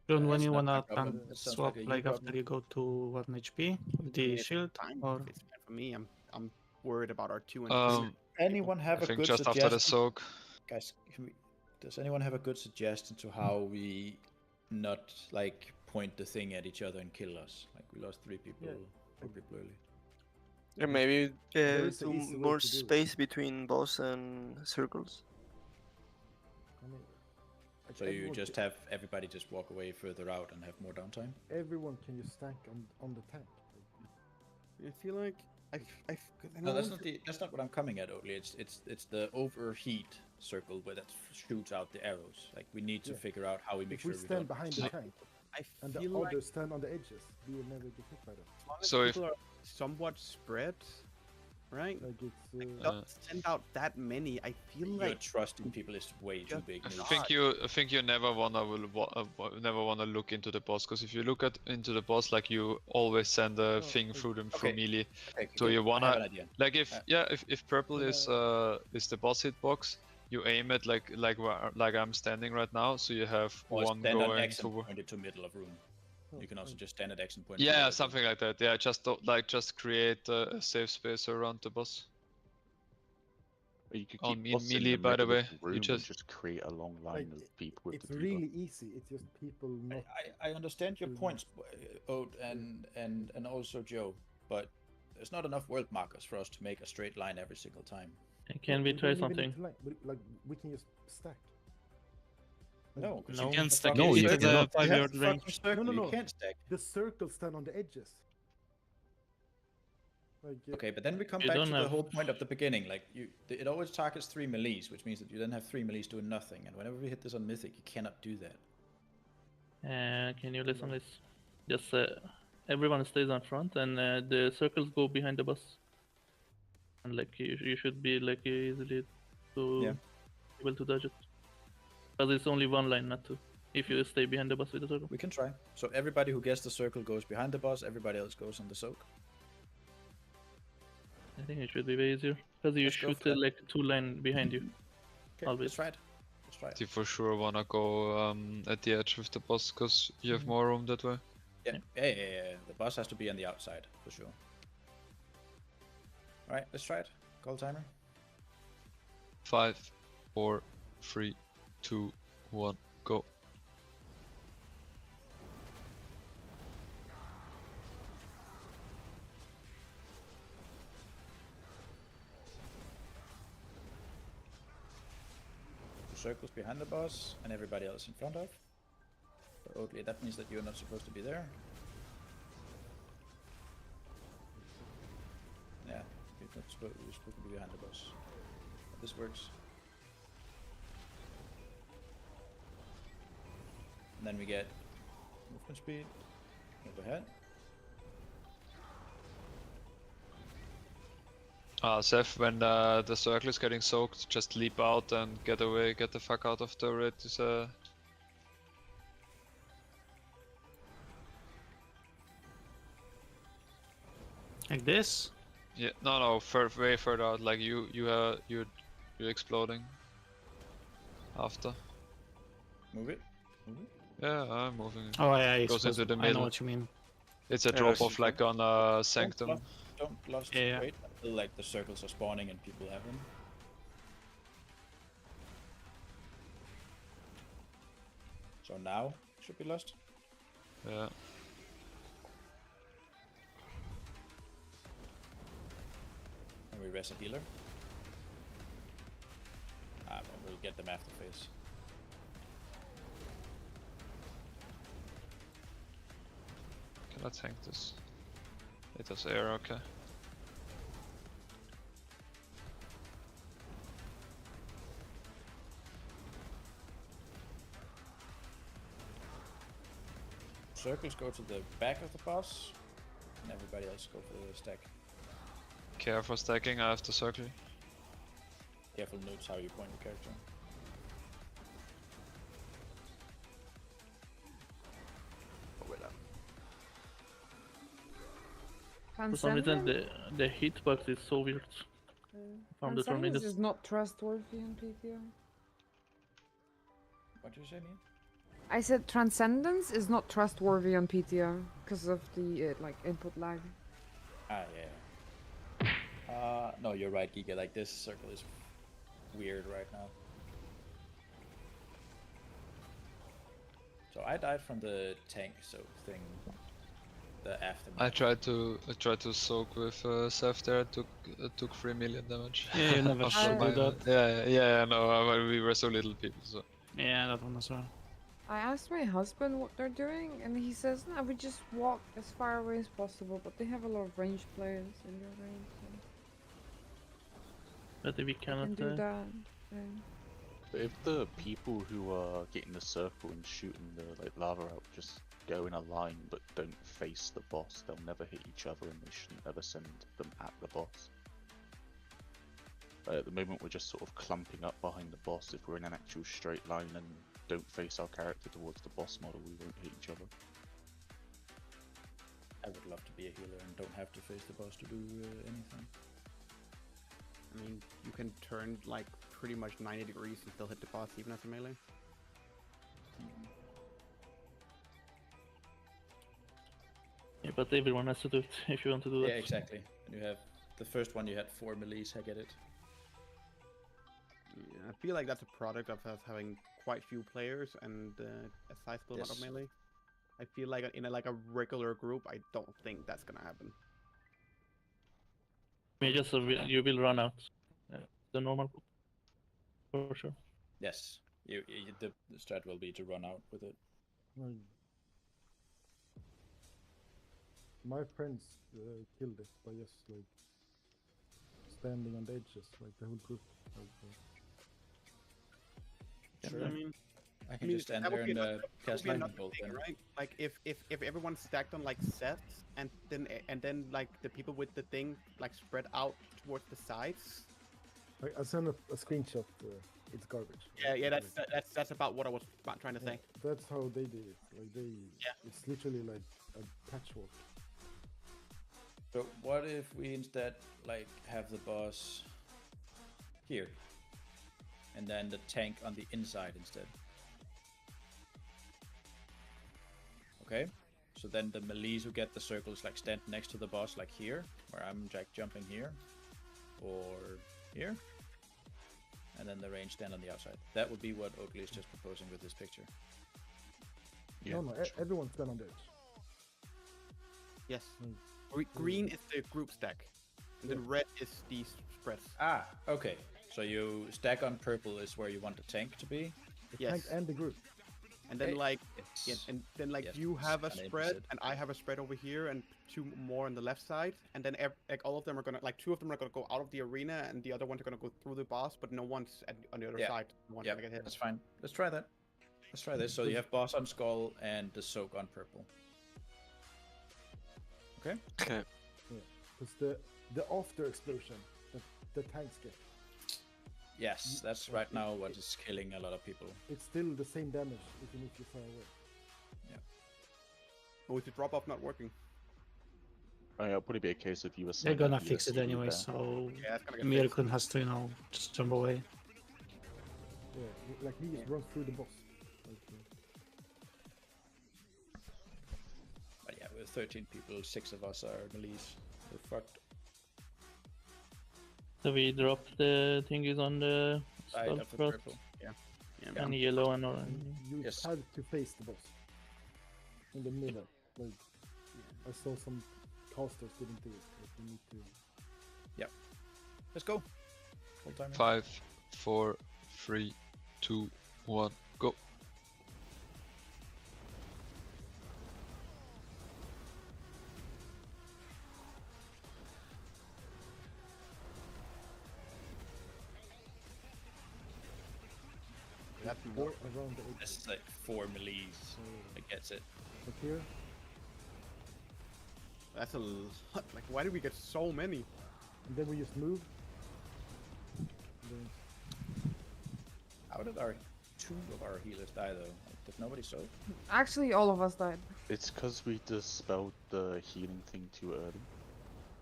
John, when that's you not my wanna problem. tank That sounds swap, like a you like after problem. you go to 1 HP with I the mean, if it's shield, fine, or if it's fine for me. I'm worried about our 2 and 3. Anyone have I a think good just after the suggestion? soak. Guys, does anyone have a good suggestion to how we not like point the thing at each other and kill us? Like we lost 3 people, Yeah. 4 people early. Yeah, maybe There is an do easy way more to do it. space between boss and circles. I mean, like So you everyone just have everybody just walk away further out and have more downtime? everyone can just tank on the tank. I feel like I No, that's not what I'm coming at. Only it's the overheat circle where that shoots out the arrows. Like we need to Yeah. figure out how we make If sure we we stand don't. behind the tank I and the feel like others stand on the edges, we will never get hit by them. as long as So if- people are somewhat spread, right? Like it's Don't send out that many. I feel Your like trusting people is way too big. I Noob. think you never wanna look into the boss, because if you look into the boss, like you always send a thing through them through Okay. melee. Okay, So okay, you I have wanna an idea. like if purple is the boss hitbox, you aim it like I'm standing right now, so you have Or one stand on going X and toward. point it to middle of room. You can also just stand at X and point. Yeah, forward. something like that. Yeah, just create a safe space around the boss. Or you could On keep boss in melee, the by the middle way, of the you room just and just create a long line Like, of people with it's the cleaver. really easy. It's just people not. I understand your points, Ode and also Joe, but there's not enough world markers for us to make a straight line every single time. Can we don't try even need something? to like we can just stack. No, because No. you You can't can't stack. stack any it into circle. the You have 5-yard the range. fucking circle. No, no, You no. can't stack. The circles stand on the edges. Like Okay, but then we come You back don't to the have- whole point of the beginning. Like it always targets 3 melees, which means that you then have 3 melees doing nothing. And whenever we hit this on Mythic, you cannot do that. Can you listen to this? Just everyone stays on front, and the circles go behind the bus. And like you should be like easily to able to dodge it, because it's only one line, not two. If you stay behind the bus with the circle. We can try. So everybody who gets the circle goes behind the boss. Everybody else goes on the soak. I think it should be way easier, because you Let's go shoot for that. like 2 line behind you. Okay, Always. let's try it. Let's try it. You for sure wanna go at the edge with the boss, because you have more room that way. Yeah. Yeah. The boss has to be on the outside for sure. All right, let's try it. Call timer. 5, 4, 3, 2, 1, go. Circles behind the boss and everybody else in front of. But Oakley, that means that you're not supposed to be there. Yeah, you're supposed to be behind the boss. But this works. And then we get movement speed, move ahead. Seth, when the circle is getting soaked, just leap out and get away, get the fuck out of the red. like this. Yeah, no, way further out. Like you're exploding. After. Move it. Yeah, I'm moving it. Oh yeah, Goes into the I know middle. what you mean. It's a drop off like on Sanctum. Don't lost Yeah. wait until like the circles are spawning and people have them. So now should be lost. Yeah. And we res a healer. But we'll get them after phase. Can I tank this? It has air, okay. Circles go to the back of the boss, and everybody else go for the stack. care for stacking after circle. Careful notes how you point your character. Oh, wait, For some reason, Transcendence? the hitbox is so weird from the Transcendence Dominatus. is not trustworthy in PTR. What did you say, Neil? I said Transcendence is not trustworthy on PTR because of the like input lag. Ah, yeah. No, you're right, Giga. Like, this circle is weird right now. So I died from the tank soak thing. The aftermath. I tried to soak with Seth there. Took 3 million damage. Yeah, you never After should do my- that. Yeah. No, we were so little people. So Yeah, that one as well. I asked my husband what they're doing, and he says, "No, we just walk as far away as possible." But they have a lot of ranged players in their range. So But we they cannot. can do that. Yeah. But if the people who are getting the circle and shooting the like lava out just go in a line but don't face the boss, they'll never hit each other and they shouldn't ever send them at the boss. At the moment we're just sort of clumping up behind the boss. If we're in an actual straight line and don't face our character towards the boss model, we won't hit each other. I would love to be a healer and don't have to face the boss to do anything. I mean, you can turn like pretty much 90 degrees and still hit the boss even as a melee. Yeah, but everyone has to do it if you want to do that. Yeah, exactly. And you have the first one you had 4 melees, I get it. Yeah, I feel like that's a product of us having quite few players and a sizable amount of Yes. melee. I feel like in a regular group, I don't think that's gonna happen. I mean, just you will run out. The normal for sure. Yes, the strat will be to run out with it. Like, my friends killed it by just like standing on the edges, like the whole group. Like, Sure. I mean, I can just stand there and cast lightning bolt thing, then. right? Like if everyone's stacked on like sets and then like the people with the thing like spread out towards the sides. like, I sent a screenshot. It's garbage. Yeah, that's about what I was trying to say. That's how they did it. Like they. Yeah. It's literally like a patchwork. So what if we instead like have the boss here, and then the tank on the inside instead? Okay, so then the melees who get the circles like stand next to the boss, like here, where I'm jumping here, or here, and then the range stand on the outside. That would be what Oakley is just proposing with this picture. No, everyone's done on the edge. Yes. Mm. Green is the group stack, and then red is the spreads. Ah, okay. So you stack on purple is where you want the tank to be. The Yes. tank and the group. And then like Yes. and then like Yes, you have a kinda spread interested. and I have a spread over here and 2 more on the left side, and then like all of them are gonna like 2 of them are gonna go out of the arena and the other ones are gonna go through the boss, but no one's on the other Yeah. side. No one's Yeah, gonna get hit. that's fine. Let's try that. Let's try this. So you have boss on skull and the soak on purple. Okay. Okay. Because the after explosion that the tanks get, Yes, that's right now what is killing a lot of people. it's still the same damage even if you're far away. But with the drop off not working. Oh, yeah, it'll probably be a case of you were They're saying gonna that fix it USC anyway, there. so Yeah, it's gonna get Miracle has to, just jump away. Yeah, like he just runs through the boss. Like, But yeah, with 13 people, 6 of us are melees. We're fucked. So we drop the thingies on the Side skull of the front purple. Yeah. and yellow and orange. you Yes. have to face the boss in the middle. Like I saw some casters didn't do it. Like you need to. Let's go. Full time. 5, 4, 3, 2, 1, go. That's Or more. around the edge. This is like 4 melees. It gets it. Like here, That's a lot. Like, why did we get so many? And then we just move. Then How did two of our healers die though? Like, did nobody soak? Actually, all of us died. It's because we dispelled the healing thing too early.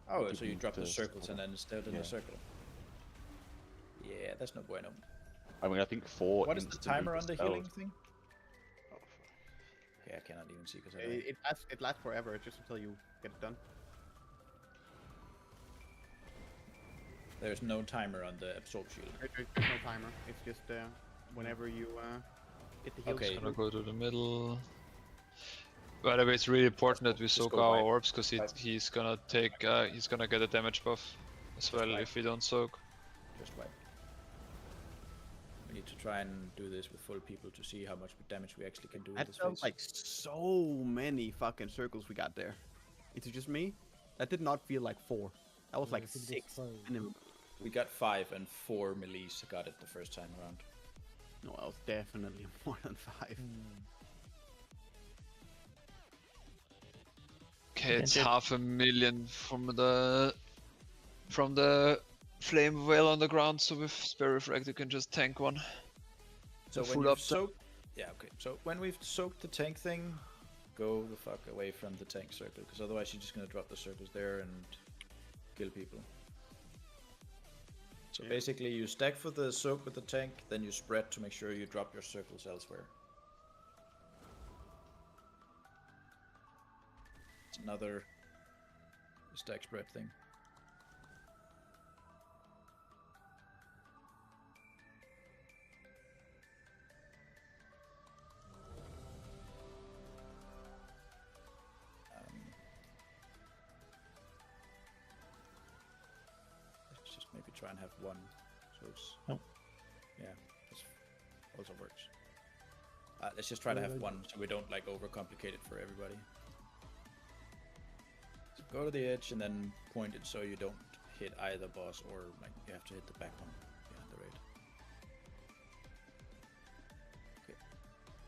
Oh, so you Didn't dropped the dispel circles and it. then stayed in Yeah. the circle. Yeah, that's no bueno. I mean, I think 4. What is the instantly timer on the dispelled. healing thing? Okay, I cannot even see because It lasts forever, just until you get it done. There's no timer on the absorb shield. There's no timer. It's just whenever you hit the heal. Okay. Gonna go to the middle. By the way, it's really important that we soak go our right. orbs because he's gonna take he's gonna get a damage buff as well right. if we don't soak. Just wait. We need to try and do this with full people to see how much damage we actually can do with That this felt phase. like so many fucking circles we got there. Is it just me? That did not feel like 4. That was Yeah, like I think 6 that's 5. minimum. We got 5 and 4 melees got it the first time around. No, that was definitely more than 5. Okay, it's And 500,000 from the flame whale on the ground, so with spare reflect you can just tank one. So The when full you've up soaked, yeah, okay. So when we've soaked the tank thing, go the fuck away from the tank circle, because otherwise you're just gonna drop the circles there and kill people. So basically, you stack for the soak with the tank, then you spread to make sure you drop your circles elsewhere. It's another stack spread thing. Let's just maybe try and have one, so it's yeah, this also works. Let's just try to have one, so we don't like overcomplicate it for everybody. So go to the edge and then point it so you don't hit either boss, or like you have to hit the back one behind the raid. Okay,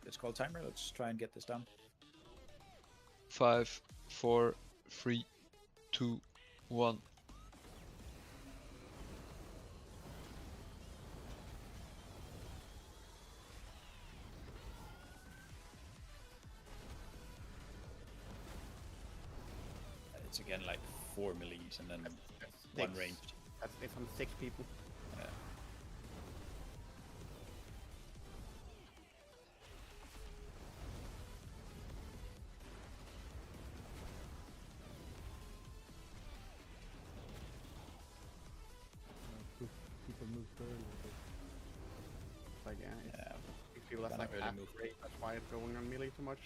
let's call timer. Let's try and get this done. 5, 4, 3, 2, 1. It's again like 4 melees and then That's 1 ranged. It's on 6 people. Yeah. People move early. It's like, Yeah. you feel that's Kinda like early half move. rate. That's why it's going on melee too much.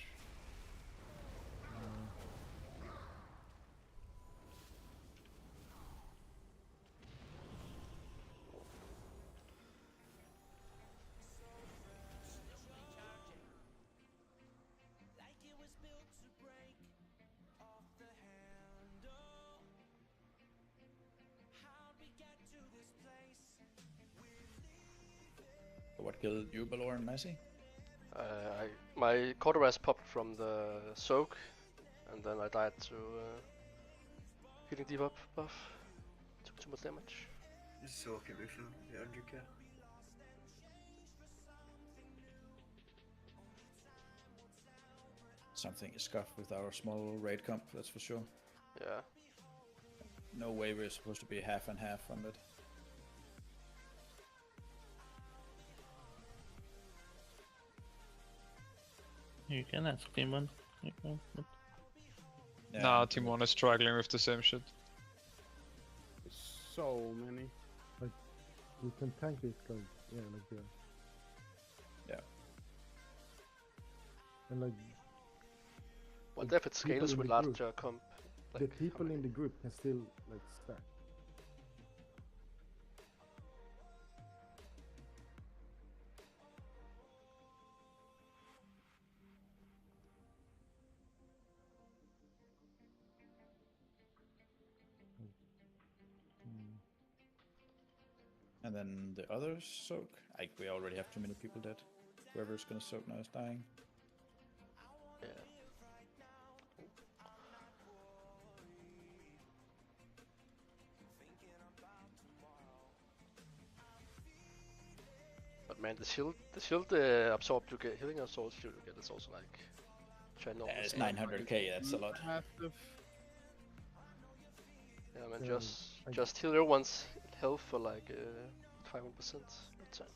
What killed you, Balor and Messi? My quarterbass popped from the soak, and then I died to healing debuff buff. Took too much damage. Så kan vi få ödmjuka. Something is scuffed with our small raid comp, that's for sure. Yeah. No way we're supposed to be half and half on it. You can ask Team 1. You can, but Yeah, Nah, Team 1 is struggling with the same shit. So many. We can tank these guys. Yeah, like that. Yeah. And like What if it people scales in with the group- larger comp? the Like, people in the group can still like stack. And then the others soak. We already have too many people dead. Whoever's gonna soak now is dying. Yeah. Man, the shield absorb you get healing absorb you get is also like channel. Yeah, it's 900k. That's a lot. Massive. Yeah, man, I- just heal everyone's health for like 500% return.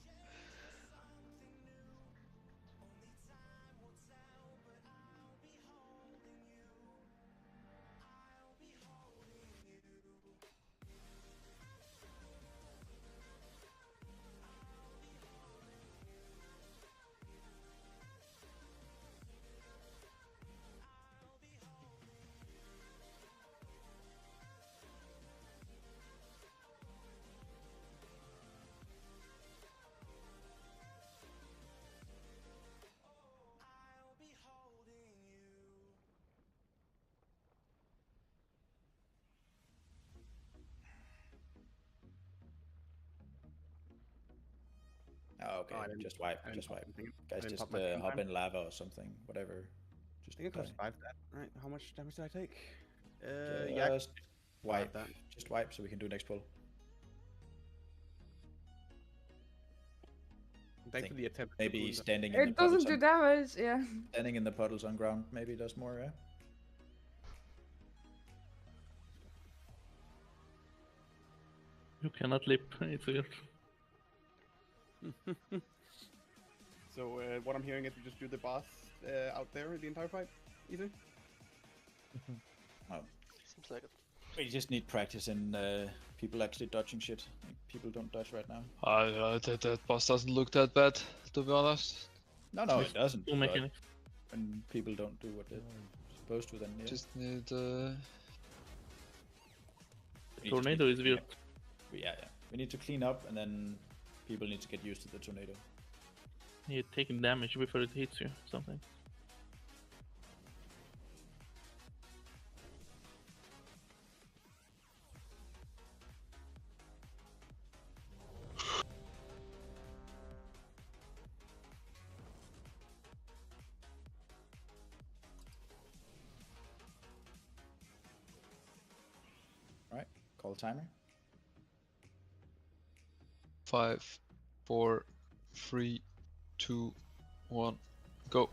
Oh, okay. Oh, I didn't- Just wipe. I didn't Just pop wipe. anything. I Guys, didn't just pop my second hop time. in lava or something. Whatever. Just I think it costs die. 5 that. Alright, how much damage did I take? Yeah, Just wipe. that. Just wipe so we can do next pull. Thanks for the attempt. Maybe standing in the It doesn't puddles do on, damage, yeah. standing in the puddles on ground maybe does more, yeah? You cannot leap. It's weird. So what I'm hearing is we just do the boss out there the entire fight, either. Oh. Seems like it. We just need practice in people actually dodging shit. Like, people don't dodge right now. That boss doesn't look that bad, to be honest. No, it doesn't. Two but mechanics. when people don't do what they're supposed to, then yeah. Just need We just Tornado need is to weird. yeah. We need to clean up, and then people need to get used to the tornado. You're taking damage before it hits you. Something. Right, call timer. 5, 4, 3, 2, 1, go.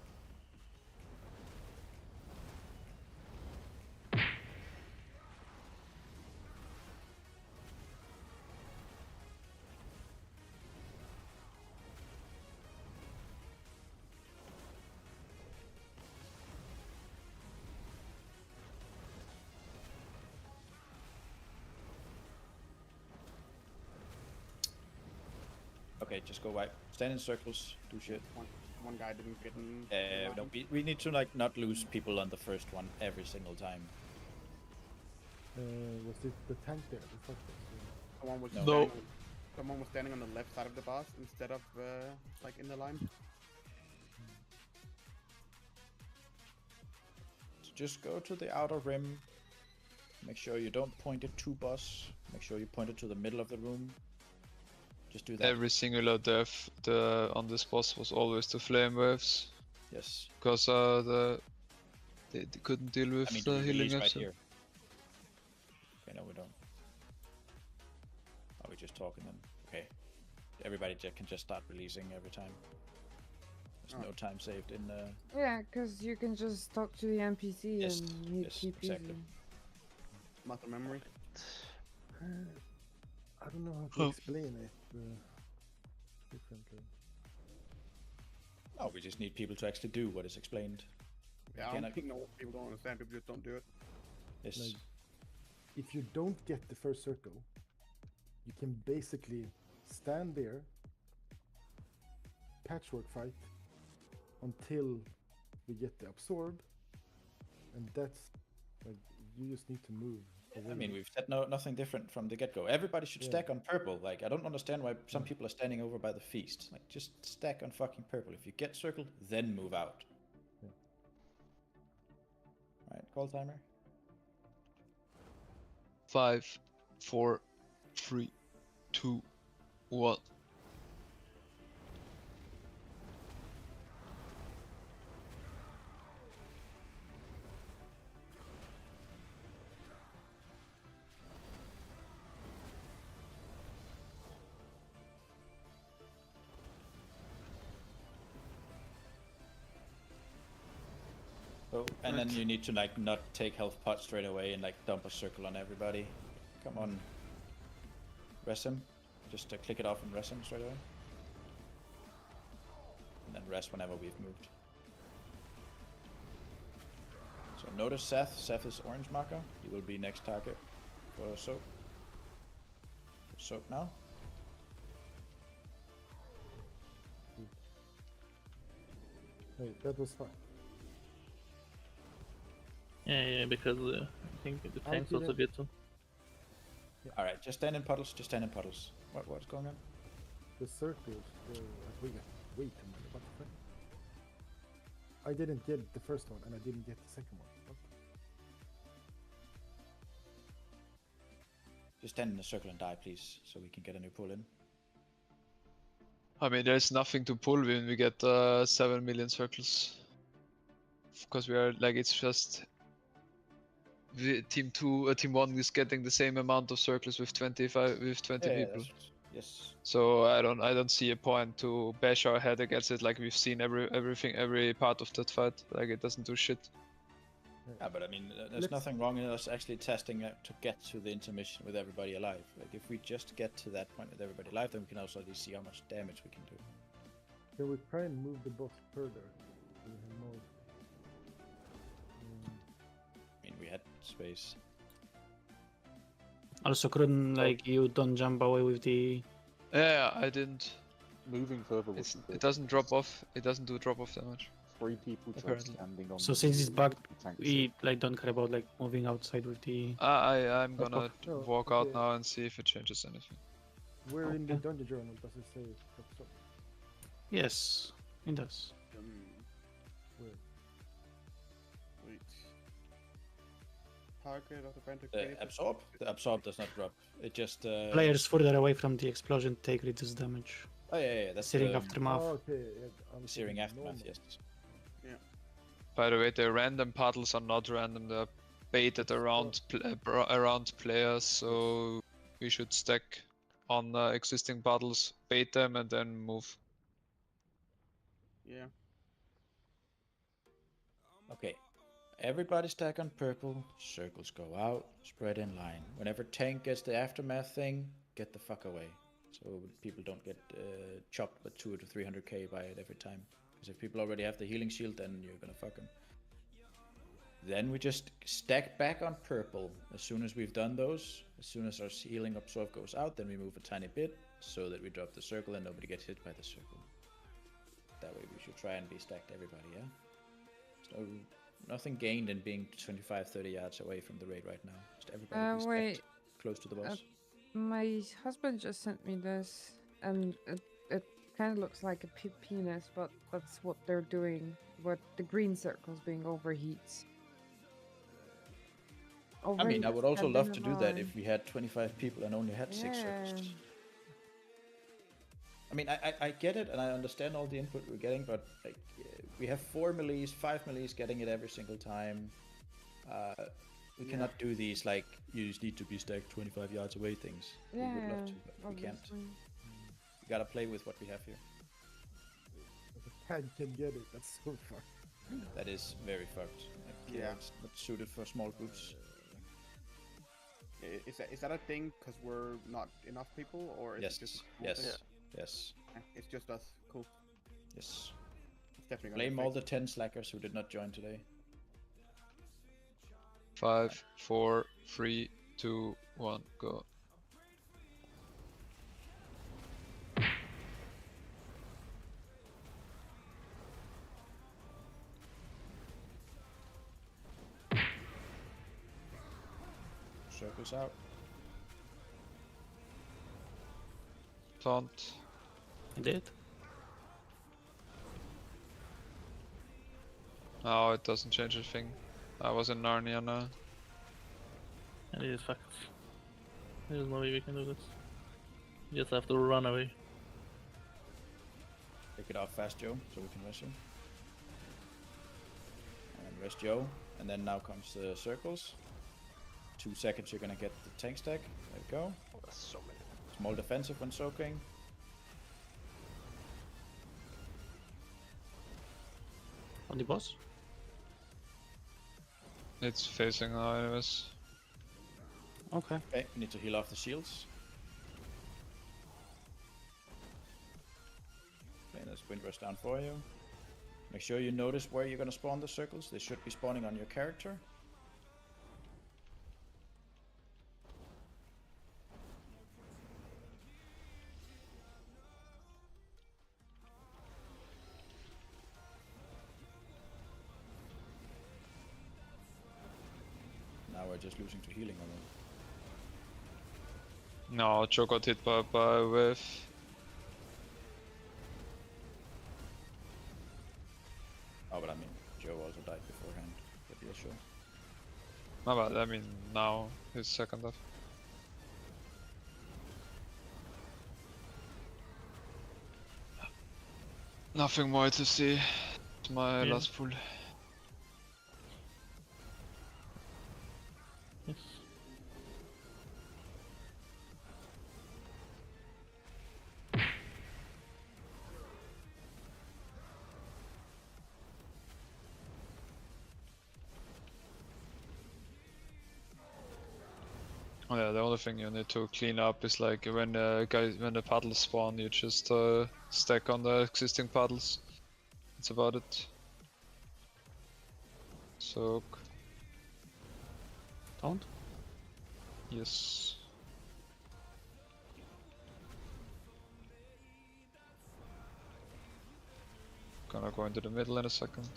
Okay, just go wipe. Stand in circles, do shit. One guy didn't get in. No, we need to like not lose people on the first one every single time. Was it the tank there? The fuck Someone was No. standing on, someone was standing on the left side of the boss instead of like in the line. So just go to the outer rim. Make sure you don't point it to boss. Make sure you point it to the middle of the room. Just do that. Every singular death on this boss was always the flame waves. Yes. Because they couldn't deal with I mean, the do we healing release right action. here? Okay, no, we don't. Are we just talking then? Okay. Everybody can just start releasing every time. There's no time saved in. Yeah, because you can just talk to the NPC Yes, and you yes, keep exactly. using. Muscle memory. I don't know how to explain it differently. Oh, we just need people to actually do what is explained. Yeah, I don't think people don't understand. People just don't do it. Yes. Like, if you don't get the first circle, you can basically stand there, patchwork fight until we get the absorb, and that's like you just need to move. I mean, we've said nothing different from the get-go. Everybody should stack on purple. Like, I don't understand why some people are standing over by the feast. Like, just stack on fucking purple. If you get circled, then move out. Yeah. Right, call timer. 5, 4, 3, 2, 1. And then you need to like not take health pot straight away and like dump a circle on everybody. Come on. Rest him. Just click it off and rest him straight away. And then rest whenever we've moved. So notice Seth. Seth is orange marker. He will be next target for soak. Soak now. Hey, that was fine. Yeah, because I think the I tanks also didn't- get to. Alright, just stand in puddles. Just stand in puddles. What's going on? The circles were way too many. What the fuck? I didn't get the first one, and I didn't get the second one. What? Just stand in a circle and die, please, so we can get a new pull in. I mean, there's nothing to pull when we get 7 million circles. Because we are like, it's just team 1 is getting the same amount of circles with 20 people. Yes. So I don't see a point to bash our head against it. Like we've seen every part of that fight. Like it doesn't do shit. Yeah, but I mean, there's nothing wrong in us actually testing to get to the intermission with everybody alive. Like, if we just get to that point with everybody alive, then we can also at least see how much damage we can do. Can we try and move the boss further? We have more. I mean, we had space. Also, couldn't like you don't jump away with the. Yeah, I didn't. Moving further. It doesn't drop off. It doesn't do drop off damage. 3 people just standing on. So since it's bugged, we like don't care about like moving outside with the. I'm gonna Oh, walk out okay. now and see if it changes anything. Where in the dungeon journal does it say stop? Yes, it does. Where? Wait. Target of the Phantom The absorb does not drop. It just Players further away from the explosion take reduced damage. Oh yeah, that's Searing the aftermath. Oh, okay. Yeah, I'm Searing thinking aftermath. normal. Yes. By the way, the random puddles are not random. They're baited around around players, so we should stack on existing puddles, bait them, and then move. Yeah. Okay. Everybody stack on purple. Circles go out. Spread in line. Whenever tank gets the aftermath thing, get the fuck away. So people don't get chopped with 200 to 300k by it every time. Because if people already have the healing shield, then you're gonna fuck them. Then we just stack back on purple. As soon as we've done those, as soon as our healing absorb goes out, then we move a tiny bit so that we drop the circle and nobody gets hit by the circle. That way we should try and be stacked everybody, yeah? So nothing gained in being 25-30 yards away from the raid right now. Just everybody be stacked Wait. close to the boss. My husband just sent me this, and it kind of looks like a penis, but that's what they're doing. What the green circles being overheats. I mean, I would also love to do that line. if we had 25 people and only had 6 circles. I mean, I get it and I understand all the input we're getting, but like, we have 4 melees, 5 melees getting it every single time. We cannot do these like, you just need to be stacked 25 yards away things. We would love to, but we can't. obviously. We gotta play with what we have here. If a tank can get it, that's so far. That is very fucked. Like, Yeah. It's not suited for small groups. Is that a thing because we're not enough people, or is Yes, it just a yes, thing? yes, Yeah, it's just us. Cool. yes. It's definitely gonna Blame be all the fixed. 10 slackers who did not join today. 5, 4, 3, 2, 1, go. Circles out. Plant. I did. No, it doesn't change a thing. I was in Narnia now. And it is facts. There's no way we can do this. You just have to run away. Take it off fast, Joe, so we can rest him. And rest Joe. And then now comes the circles. 2 seconds, you're gonna get the tank stack. There we go. Oh, that's so many. Small defensive when soaking. On the boss. It's facing now, anyways. Okay. Okay, we need to heal off the shields. Okay, there's wind rush down for you. Make sure you notice where you're gonna spawn the circles. They should be spawning on your character. Now we're just losing to healing on them. No, Joe got hit by a wave. Oh, but I mean, Joe also died beforehand, but yeah, sure. My bad, I mean now, his second off. Nothing more to see. It's my Yeah. last pull. Yes. Oh yeah, the only thing you need to clean up is like when when the paddles spawn, you just stack on the existing paddles. That's about it. Soak. Don't? Yes. Gonna go into the middle in a second.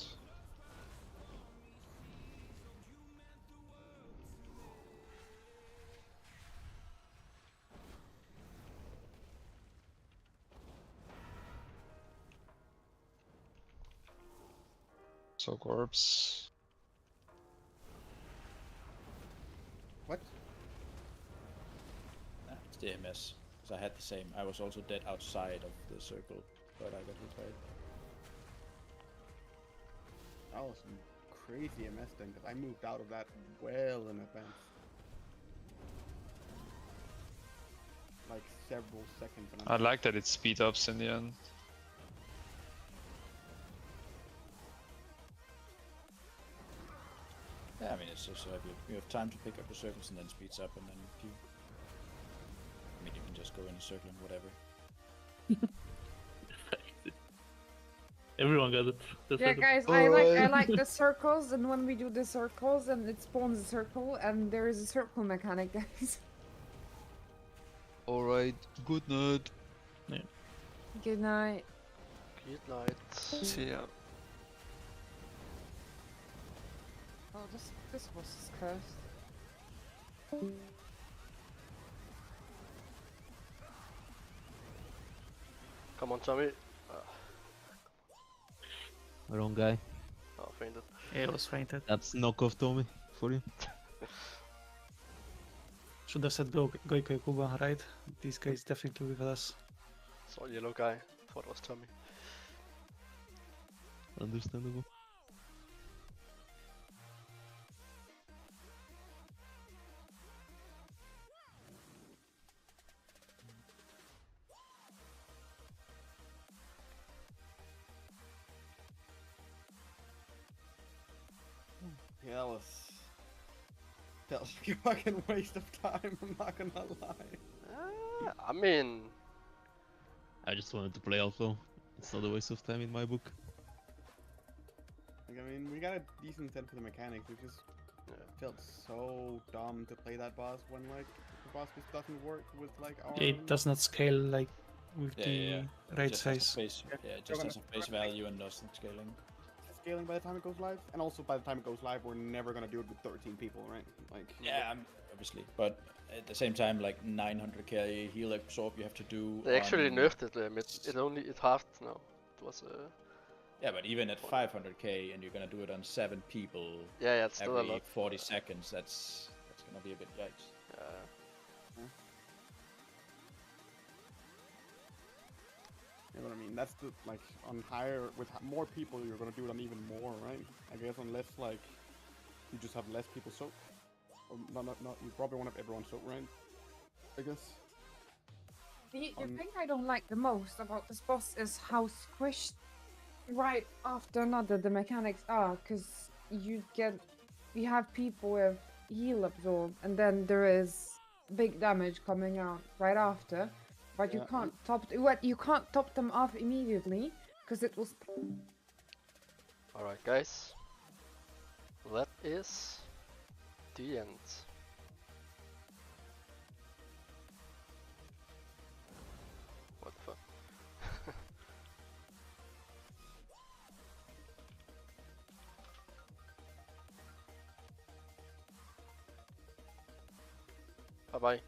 Soak orbs. What? Nah, it's the MS. So I had the same. I was also dead outside of the circle, but I got hit by it. That was some crazy MS thing, because I moved out of that well in advance. Like several seconds. And I like that it speed ups in the end. Yeah, I mean, it's just you have time to pick up the circles and then speeds up, and then you. I mean, you can just go in a circle and whatever. Everyone got it. That's Yeah, it. guys, I like the circles, and when we do the circles, and it spawns a circle, and there is a circle mechanic, guys. Alright, good night. Yeah. Good night. Good night. See ya. Oh, this horse is cursed. Come on, Tommy. Wrong guy. Oh, fainted. Yeah, it was fainted. That's knockoff Tommy for you. Should have said Goiko Kuba, right? This guy is definitely with us. Saw a yellow guy. Thought it was Tommy. Understandable. Yeah, that was a fucking waste of time, I'm not gonna lie. I mean, I just wanted to play Alpha. It's not a waste of time in my book. Like, I mean, we got a decent set for the mechanics. It just felt so dumb to play that boss when, like, the boss just doesn't work with, like, our... Yeah, it does not scale like with the right Just has a size. face, yeah, it just has a face value and doesn't scaling. Scaling by the time it goes live, and also by the time it goes live, we're never gonna do it with 13 people, right? Like, Yeah, obviously, but at the same time, like 900k heal absorb you have to do. they actually on- nerfed it. It halved now. It was Yeah, but even at 500k and you're gonna do it on 7 people. Yeah, it's still a every lot. 40 seconds. That's gonna be a bit yikes. you know what I mean? That's the, like, on higher, with more people, you're gonna do it on even more, right? I guess unless, like, you just have less people soak. Or not, you probably won't have everyone soak, right? I guess. The thing I don't like the most about this boss is how squished right after another the mechanics are, because you you have people with heal absorb, and then there is big damage coming out right after, but you can't top them off immediately because it was. Alright, guys. That is the end. What the fuck? Bye bye.